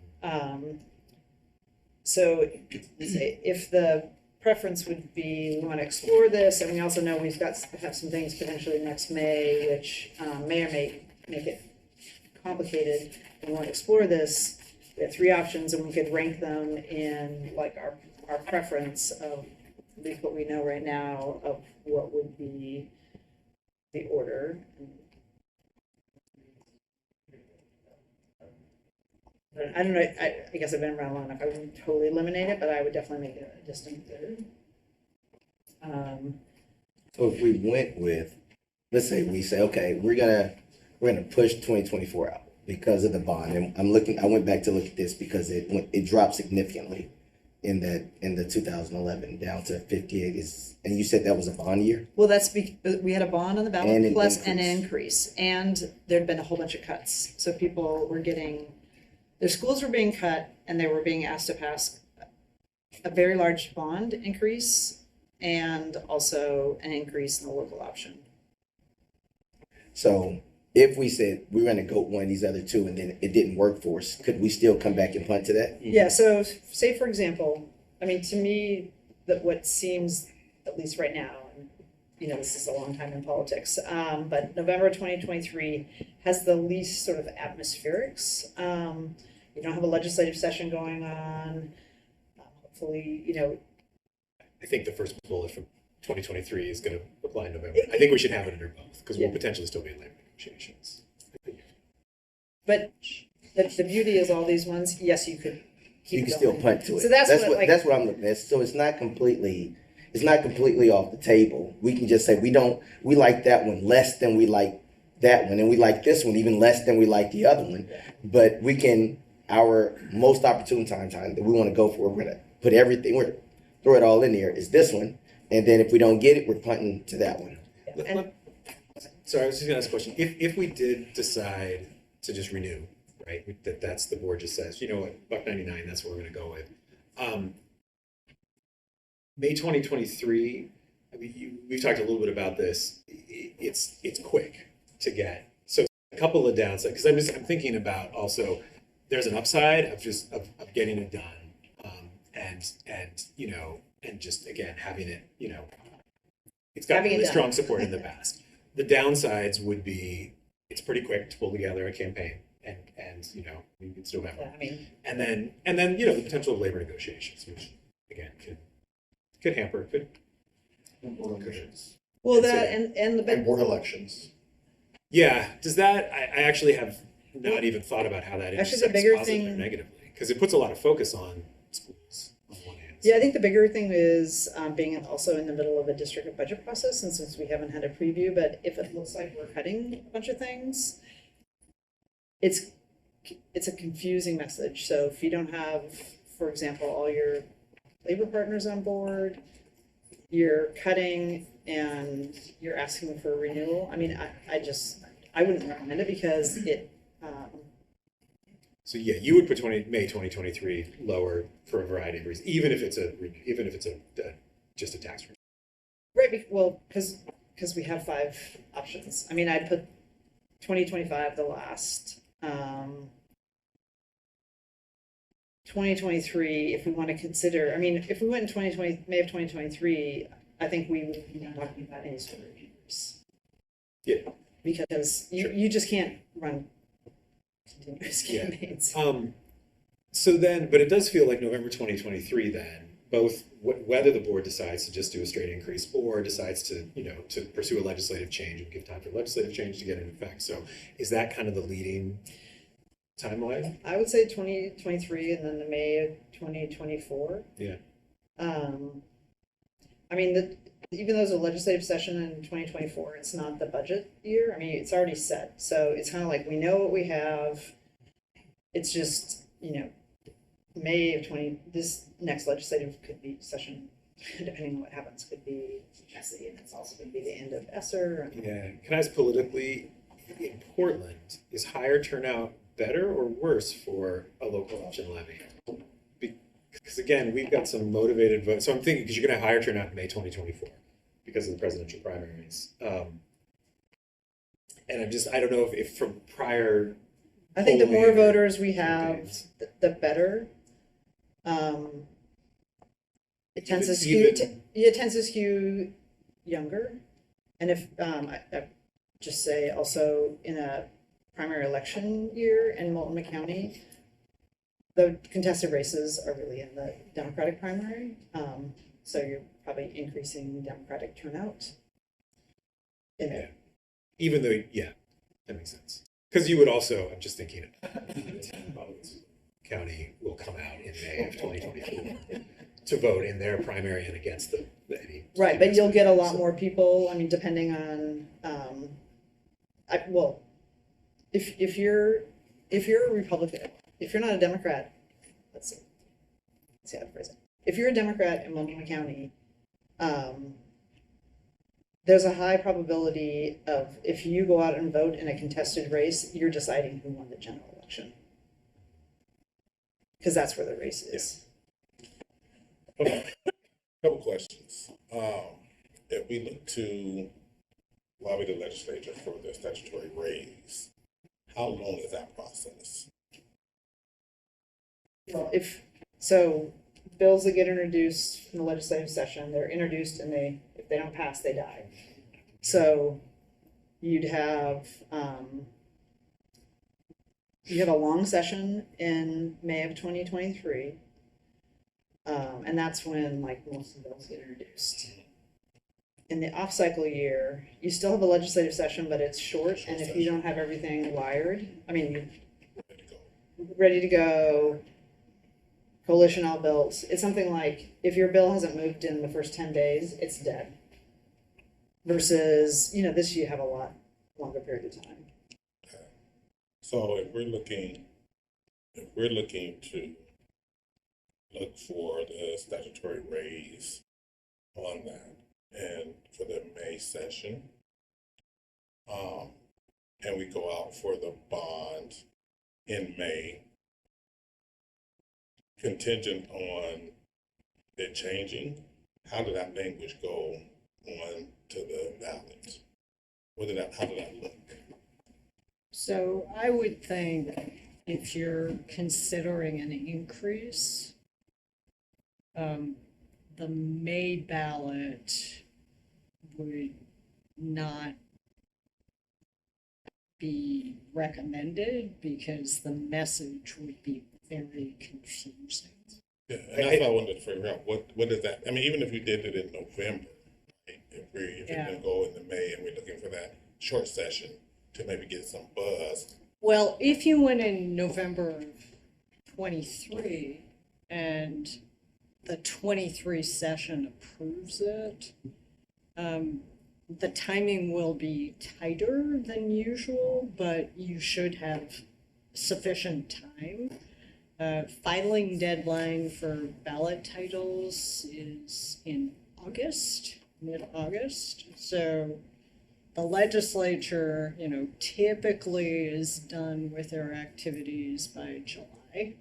So let's say if the preference would be we want to explore this, and we also know we've got have some things potentially next May, which may or may make it complicated. We want to explore this. We have three options, and we could rank them in like our preference of at least what we know right now of what would be the order. I don't know, I guess I've been around long enough, I wouldn't totally eliminate it, but I would definitely make it a distinct third. So if we went with, let's say we say, okay, we're gonna push 2024 out because of the bond. And I went back to look at this because it dropped significantly in the 2011 down to 58 and you said that was a bond year? Well, we had a bond on the And ballot an plus an increase. increase, and there'd been a whole bunch of cuts. So people were their schools were being cut, and they were being asked to pass a very large bond increase and also an increase in the local option. So if we said we're gonna go one of these other two and then it didn't work for us, could we still come back and punt to that? Yeah, so say for example, I mean, to me, that what seems, at least right now, and you know, this is a long time in politics, but November 2023 has the least sort of atmospherics. You don't have a legislative session going on. Hopefully, you know. I think the first bullet from 2023 is going to apply in November. I think we should have it under both because we'll potentially still be in labor negotiations. But the beauty is all these ones, yes, you could keep You can going. still punt to it. So that's what that's what I'm looking at. So it's not completely off the table. We can just say we like that one less than we like that one, and we like this one even less than we like the other one. But we can, our most opportune time that we want to go for, we're gonna put everything, we're gonna throw it all in there, is this one. And then if we don't get it, we're punting to that one. Sorry, I was just gonna ask a question. If we did decide to just renew, right, that's the board just says, you know what, $1.99, that's what we're gonna go with. May 2023, I mean, we've talked a little bit about this. It's quick to get. So a couple of downsides, because I'm thinking about also, there's an upside of getting it done, and you know, and just again having it, you know, it's got really strong support in the past. The downsides would be it's pretty quick to pull together a campaign, and you know, it's November. Yeah, I mean, and then you know, the potential of labor negotiations, which again could hamper, could. Well, that and board elections. Yeah, does that? I actually have not even thought about how that actually the intersects bigger positively or thing negatively, because it puts a lot of focus on schools on one hand. Yeah, I think the bigger thing is being also in the middle of a district budget process, and since we haven't had a preview, but if it looks like we're cutting a bunch of things, it's a confusing message. So if you don't have, for example, all your labor partners on board, you're cutting and you're asking for a renewal. I mean, I wouldn't recommend it because it. So yeah, you would put May 2023 lower for a variety of reasons, even if it's just a tax return. Right. Well, because we have 5 options. I mean, I'd put 2025 the last. 2023, if we want to consider, I mean, if we went in May of 2023, I think we would be talking about any sort of increase. Yeah. Because you just can't run continuous campaigns. So then, but it does feel like November 2023 then, both whether the board decides to just do a straight increase or decides to, you know, to pursue a legislative change and give time for legislative change to get into effect. So is that kind of the leading timeline? I would say 2023 and then the May of 2024. Yeah. I mean, even though there's a legislative session in 2024, it's not the budget year. I mean, it's already set. So it's kind of like we know what we have. It's just, you know, May of this next legislative session, depending on what happens, could be messy, and it's also going to be the end of ESSER. Yeah. Can I ask politically, in Portland, is higher turnout better or worse for a local option levy? Because again, we've got some motivated votes. So I'm thinking, because you're going to have higher turnout in May 2024 because of the presidential primaries. And I don't know if from prior. I think the more voters we have, the better. It tends to skew younger, and if I just say also in a primary election year in Multnomah County, the contested races are really in the Democratic primary, so you're probably increasing Democratic turnout. Yeah. Even though, yeah, that makes sense. Because you would also, I'm just thinking, County will come out in May of 2024 to vote in their primary and against the right, but you'll get a lot more people. I mean, depending on, if you're a Republican, if you're not a Democrat, let's see how to phrase it. if you're a Democrat in Multnomah County, there's a high probability of, if you go out and vote in a contested race, you're deciding who won the general election. Because that's where the race is. Okay, couple questions. If we look to lobby the legislature for the statutory raise, how long is that process? Well, so bills that get introduced in the legislative session, they're introduced and if they don't pass, they die. So you'd have a long session in May of 2023. And that's when like most of the bills get introduced. In the off-cycle year, you still have a legislative session, but it's short, and if you don't have everything wired, ready to go, coalition all built, it's something like, if your bill hasn't moved in the first 10 days, it's dead. Versus, this you have a lot longer period of time. So if we're looking to look for the statutory raise on that, and for the May session, and we go out for the bond in May, contingent on it changing, how did that language go on to the ballot? How did that look? So I would think if you're considering an increase, the May ballot would not be recommended because the message would be very confusing. Yeah, and that's what I wanted to figure out. What is that? I mean, even if we did it in November, right? If we're gonna go into May and we're looking for that short session to maybe get some buzz. Well, if you went in November of 23 and the 23 session approves it, the timing will be tighter than usual, but you should have sufficient time. Filing deadline for ballot titles is in August, mid-August. So the legislature, typically is done with their activities by July.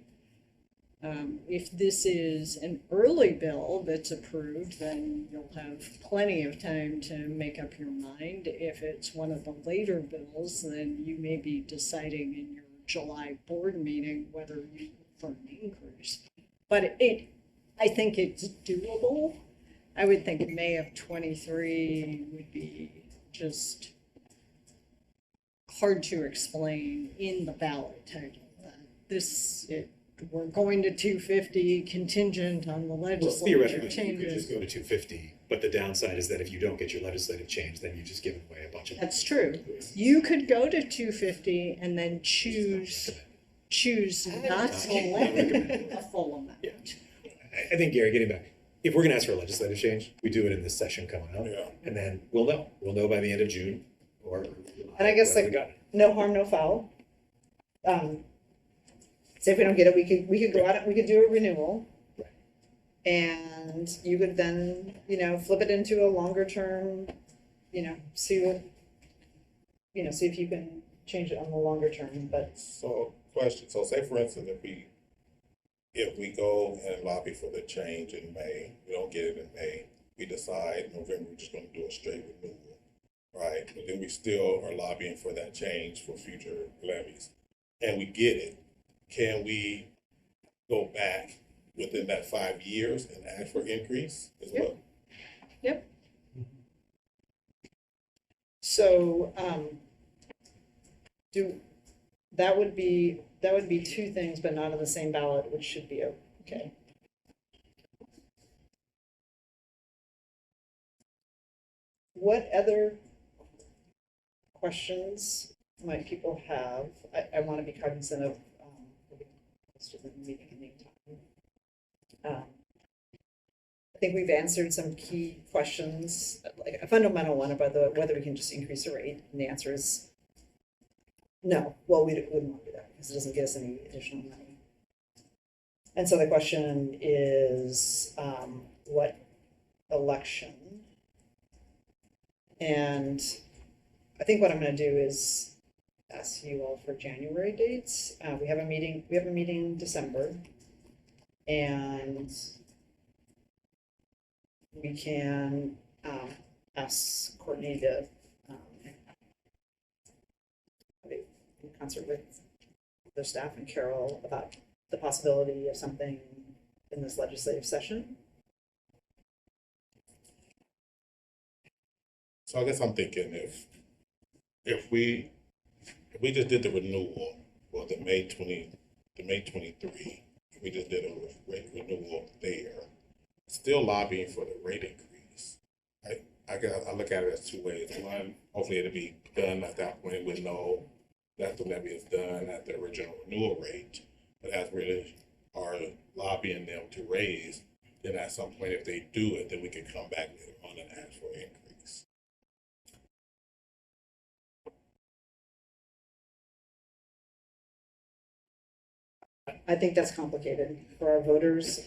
If this is an early bill that's approved, then you'll have plenty of time to make up your mind. If it's one of the later bills, then you may be deciding in your July board meeting whether you for an increase. But I think it's doable. I would think May of 23 would be just hard to explain in the ballot title. We're going to 250 contingent on the legislature theoretically, changes. you could just go to 250, but the downside is that if you don't get your legislative change, then you just give away a bunch of. That's true. You could go to 250 and then choose not to levy a full amount. Yeah. I think, Gary, getting back, if we're going to ask for a legislative change, we do it in this session coming up, and then we'll know. We'll know by the end of June, or. And I guess no harm, no foul. Say if we don't get it, we could go out and we could do a renewal. Right. And you could then, flip it into a longer term, see if you can change it on the longer term, but. So question, so say for instance, if we go and lobby for the change in May, we don't get it in May, we decide November, we're just gonna do a straight renewal, right? But then we still are lobbying for that change for future levies, and we get it. Can we go back within that 5 years and ask for increase as well? Yep. So, that would be two things, but not on the same ballot, which should be okay. What other questions might people have? I want to be cognizant of the meeting in the meantime. I think we've answered some key questions, like a fundamental one about whether we can just increase the rate, and the answer is no. Well, we wouldn't want to do that because it doesn't get us any additional money. And so the question is, what election? And I think what I'm gonna do is ask you all for January dates. We have a meeting in December. And we can, ask Courtney to, in concert with their staff and Carol about the possibility of something in this legislative session. So I guess I'm thinking if we just did the renewal, or the May 23, we just did a rate renewal there, still lobbying for the rate increase. I look at it as two ways. One, hopefully it'll be done at that point, we know that the levy is done at the original renewal rate. But as we are lobbying them to raise, then at some point, if they do it, then we can come back later on and ask for an increase. I think that's complicated for our voters.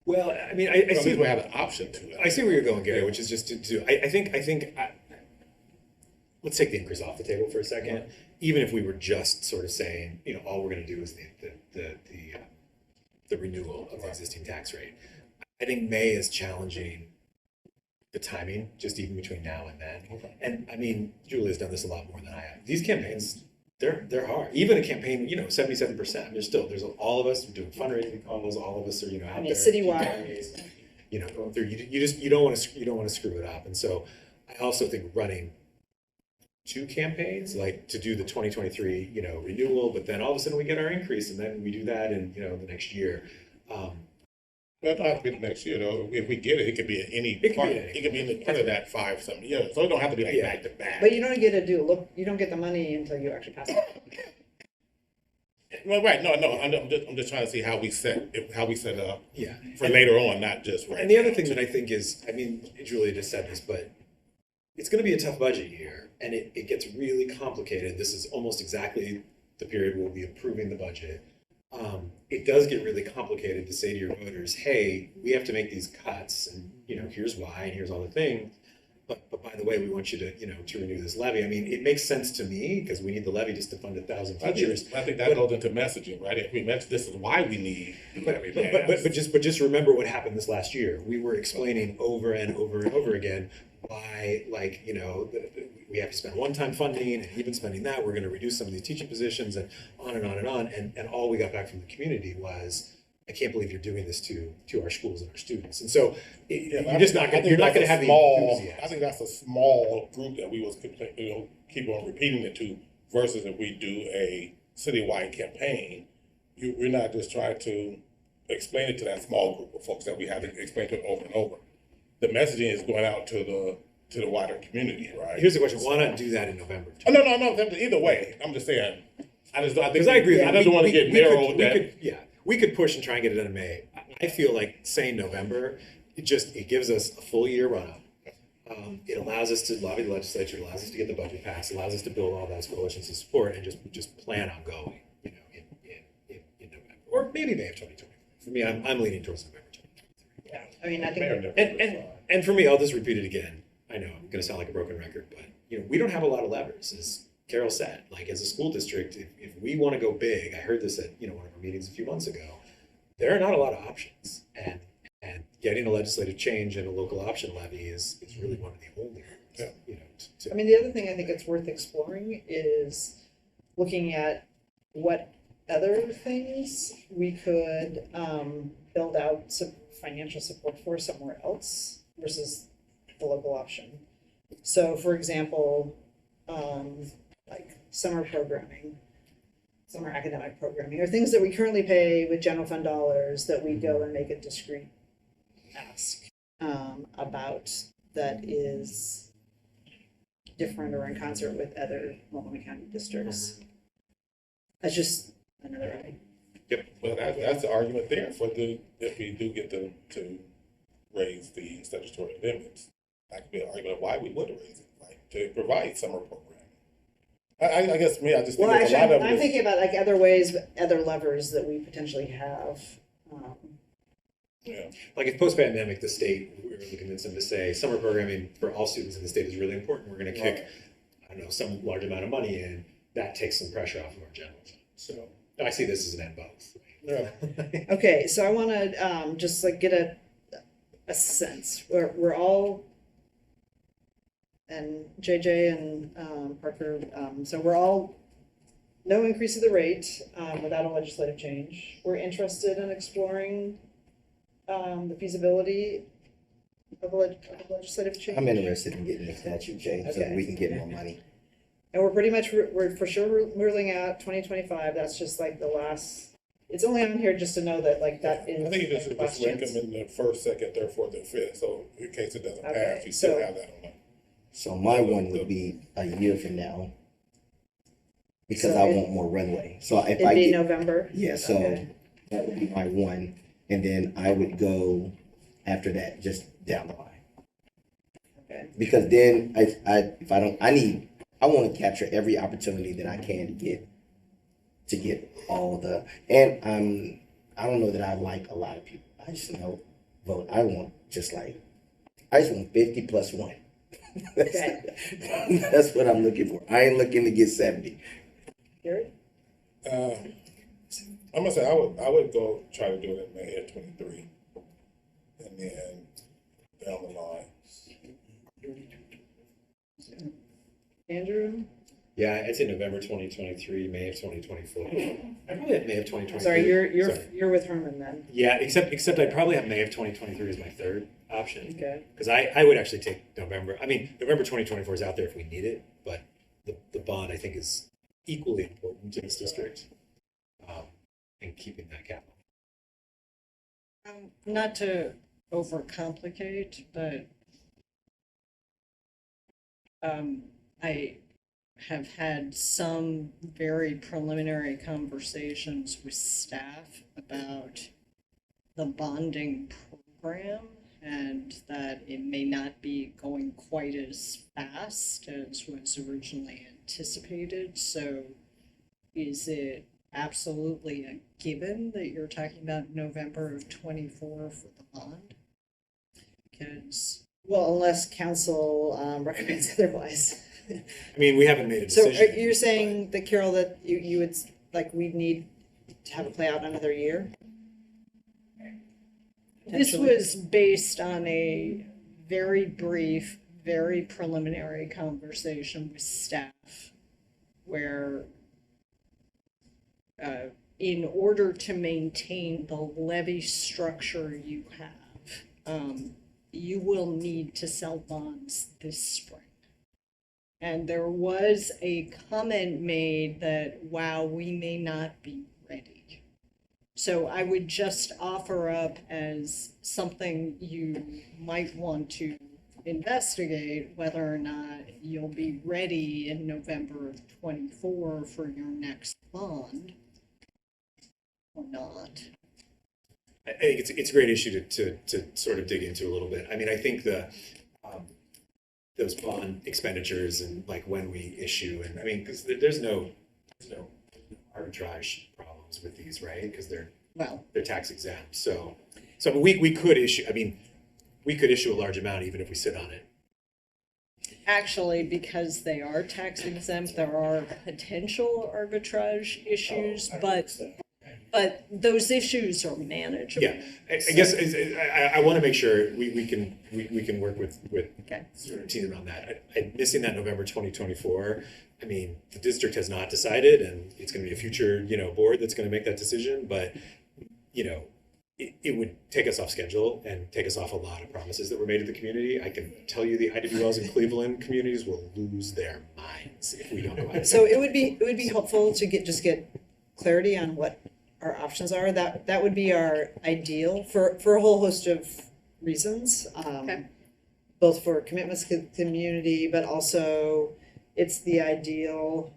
Well, I mean, I see. We have an option to it. I see where you're going, Gary, which is just I think let's take the increase off the table for a second. Even if we were just sort of saying, you know, all we're going to do is the renewal of the existing tax rate. I think May is challenging the timing, just even between now and then. Okay. And I mean, Julia's done this a lot more than I have. These campaigns, they're hard. Even a campaign, 77%. There's all of us doing fundraising calls. All of us are, out there. Citywide. Going through. You don't want to screw it up. And so I also think running two campaigns, like to do the 2023, renewal, but then all of a sudden we get our increase, and then we do that in, the next year. That don't have to be the next year though. If we get it, it could be at any part. It could be in the part of that 5 something years. So it don't have to be like back to back. But you don't get you don't get the money until you actually pass it. Well, right. No. I'm just trying to see how we set it up. Yeah. For later on, not just right. And the other thing that I think is, Julia just said this, but it's going to be a tough budget year, and it gets really complicated. This is almost exactly the period we'll be approving the budget. It does get really complicated to say to your voters, hey, we have to make these cuts, and here's why, and here's all the things. But by the way, we want you to to renew this levy. I mean, it makes sense to me because we need the levy just to fund 1,000 teachers. I think that goes into messaging, right? If we mention this is why we need the levy. But just remember what happened this last year. We were explaining over and over and over again why, we have to spend one-time funding, and even spending that, we're going to reduce some of these teaching positions, and on and on and on. And all we got back from the community was, I can't believe you're doing this to our schools and our students. And so you're not going to have the enthusiasm. I think that's a small group that we was keep on repeating it to, versus if we do a citywide campaign, we're not just trying to explain it to that small group of folks that we have to explain to it over and over. The messaging is going out to the wider community, right? Here's the question: why not do that in November? Oh, no. Either way, I'm just saying. I agree. I just want to get narrowed. We could push and try and get it done in May. I feel like saying November, it gives us a full year run up. It allows us to lobby the legislature, allows us to get the budget passed, allows us to build all those coalitions of support, and just plan on going, in November, or maybe May of 2020. For me, I'm leaning towards November 2023. Yeah, I think. And for me, I'll just repeat it again. I know I'm going to sound like a broken record, but we don't have a lot of levers, as Carol said. Like, as a school district, if we want to go big, I heard this at one of our meetings a few months ago. There are not a lot of options, and getting a legislative change and a local option levy is really one of the only ones. I mean, the other thing I think it's worth exploring is looking at what other things we could build out some financial support for somewhere else versus the local option. So, for example, like summer programming, summer academic programming, or things that we currently pay with general fund dollars that we go and make a discrete ask about that is different or in concert with other Multnomah County districts. That's just another idea. Yep. Well, that's the argument there if we do get them to raise the statutory limits. That could be an argument of why we would raise it, right? To provide summer programming. I guess I just think I'm a lot of thinking about like other ways, other levers that we potentially have Yeah. Like if post-pandemic, the state, we were able to convince them to say, summer programming for all students in the state is really important. We're gonna kick, I don't know, some large amount of money in, that takes some pressure off of our general fund. So I see this as an end both. Yeah. Okay, so I wanna, just like get a sense, we're all, and JJ and, Parker, so we're all, no increase of the rate, without a legislative change. We're interested in exploring, the feasibility of a legislative change. I'm interested in getting the statute changed so that we can get more money. And we're pretty much, we're for sure ruling out 2025, that's just like the last, it's only on here just to know that like that is. I think you just rank questions. them in the first, second, third, fourth, and fifth, so in case it doesn't Okay, pass, you still so- have that on there. So my one would be a year from now. Because So I it- want more runway. So if It'd I be get, November. yeah, so Okay. that would be my one. And then I would go after that, just down the line. Okay. Because then if I don't, I want to capture every opportunity that I can to get all the, and I don't know that I like a lot of people. I just know vote. I just want 50 plus one. That's what I'm looking for. I ain't looking to get 70. Gary? I'm gonna say I would go try to do it in May of 23, and then down the line. Andrew? Yeah, I'd say November 2023, May of 2024. I probably have May of 2023. Sorry, Sorry. you're with Herman then. Yeah, except I'd probably have May of 2023 as my third option. Okay. Because I would actually take November. I mean, November 2024 is out there if we need it, but the bond I think is equally important to this district, and keeping that capital. Not to overcomplicate, but I have had some very preliminary conversations with staff about the bonding program and that it may not be going quite as fast as was originally anticipated. So is it absolutely a given that you're talking about November of 24 for the bond? Because Well, unless council recommends otherwise. I mean, we haven't made a So decision. you're saying that, Carol, that you would, like, we'd need to have it play out another year? this was based on a very brief, very preliminary conversation with staff where in order to maintain the levy structure you have, you will need to sell bonds this spring. And there was a comment made that, wow, we may not be ready. So I would just offer up as something you might want to investigate whether or not you'll be ready in November of 24 for your next bond or not. I think it's a great issue to sort of dig into a little bit. I mean, I think those bond expenditures and like when we issue, and I mean, because there's no arbitrage problems with these, right? Because they're tax exempt. So I mean, we could issue. I mean, we could issue a large amount even if we sit on it. Actually, because they are tax exempt, there are potential arbitrage issues, but those issues are manageable. Yeah, I guess I want to make sure we can work with sort of team around that. I'm missing that November 2024. I mean, the district has not decided, and it's going to be a future board that's going to make that decision. But it would take us off schedule and take us off a lot of promises that were made to the community. I can tell you the IWLs in Cleveland communities will lose their minds if we don't go ahead. So it would be helpful to get clarity on what our options are. That would be our ideal for a whole host of reasons. Both for commitments to the community, but also it's the ideal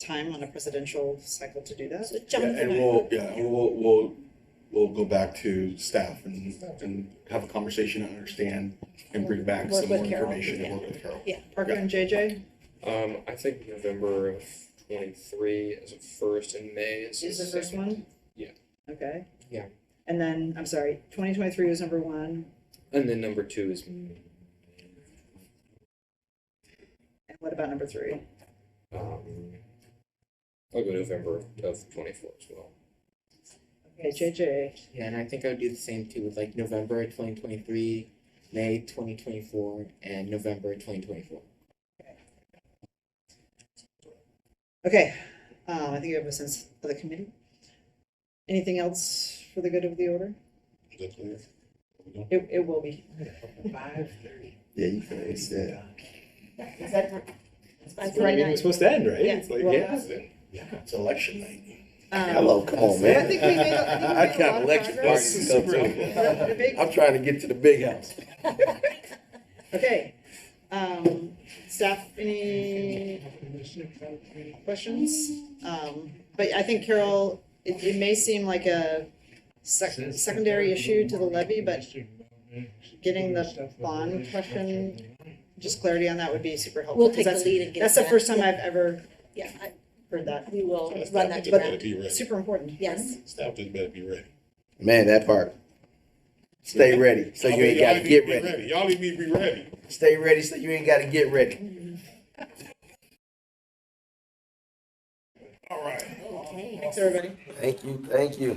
time on a presidential cycle to do that. We'll go back to staff and have a conversation and understand and bring back Work some with more Carol. information and work with Carol. Yeah, Parker and JJ? I think November of 23 as a first and May Is the first one? Yeah. Okay. Yeah. And then, I'm sorry, 2023 was number 1, And then number 2 is and what about number 3? I'll go November of 24 as well. Okay, JJ. Yeah, and I think I would do the same too with like November 2023, May 2024, and November 2024. Okay, I think you have a sense of the committee. Anything else for the good of the order? Is that clear? It will be. Yeah, you can fix that. Is that It's Right, it was supposed to end, right? Yeah. It's like, Well, yeah. It's election night. Hello, come on, I man. think we made a I lot got of election progress. parties to go The to. big- I'm trying to get to the big house. Okay, staff, any questions? But I think Carol, it may seem like a secondary issue to the levy, but getting the bond question, just clarity on that would be super helpful. We'll 'cause take the that's- lead and get That's the that. first time I've ever Yeah, heard that. we will Staff run that just to better ground. be ready. Super important. Yes. Staff just better be ready. Man, that part. Stay ready, so you ain't Y'all gotta need get to be ready. Y'all need to be ready. Stay ready, so you ain't gotta get ready. All right. Okay. Thanks, everybody. Thank you, thank you.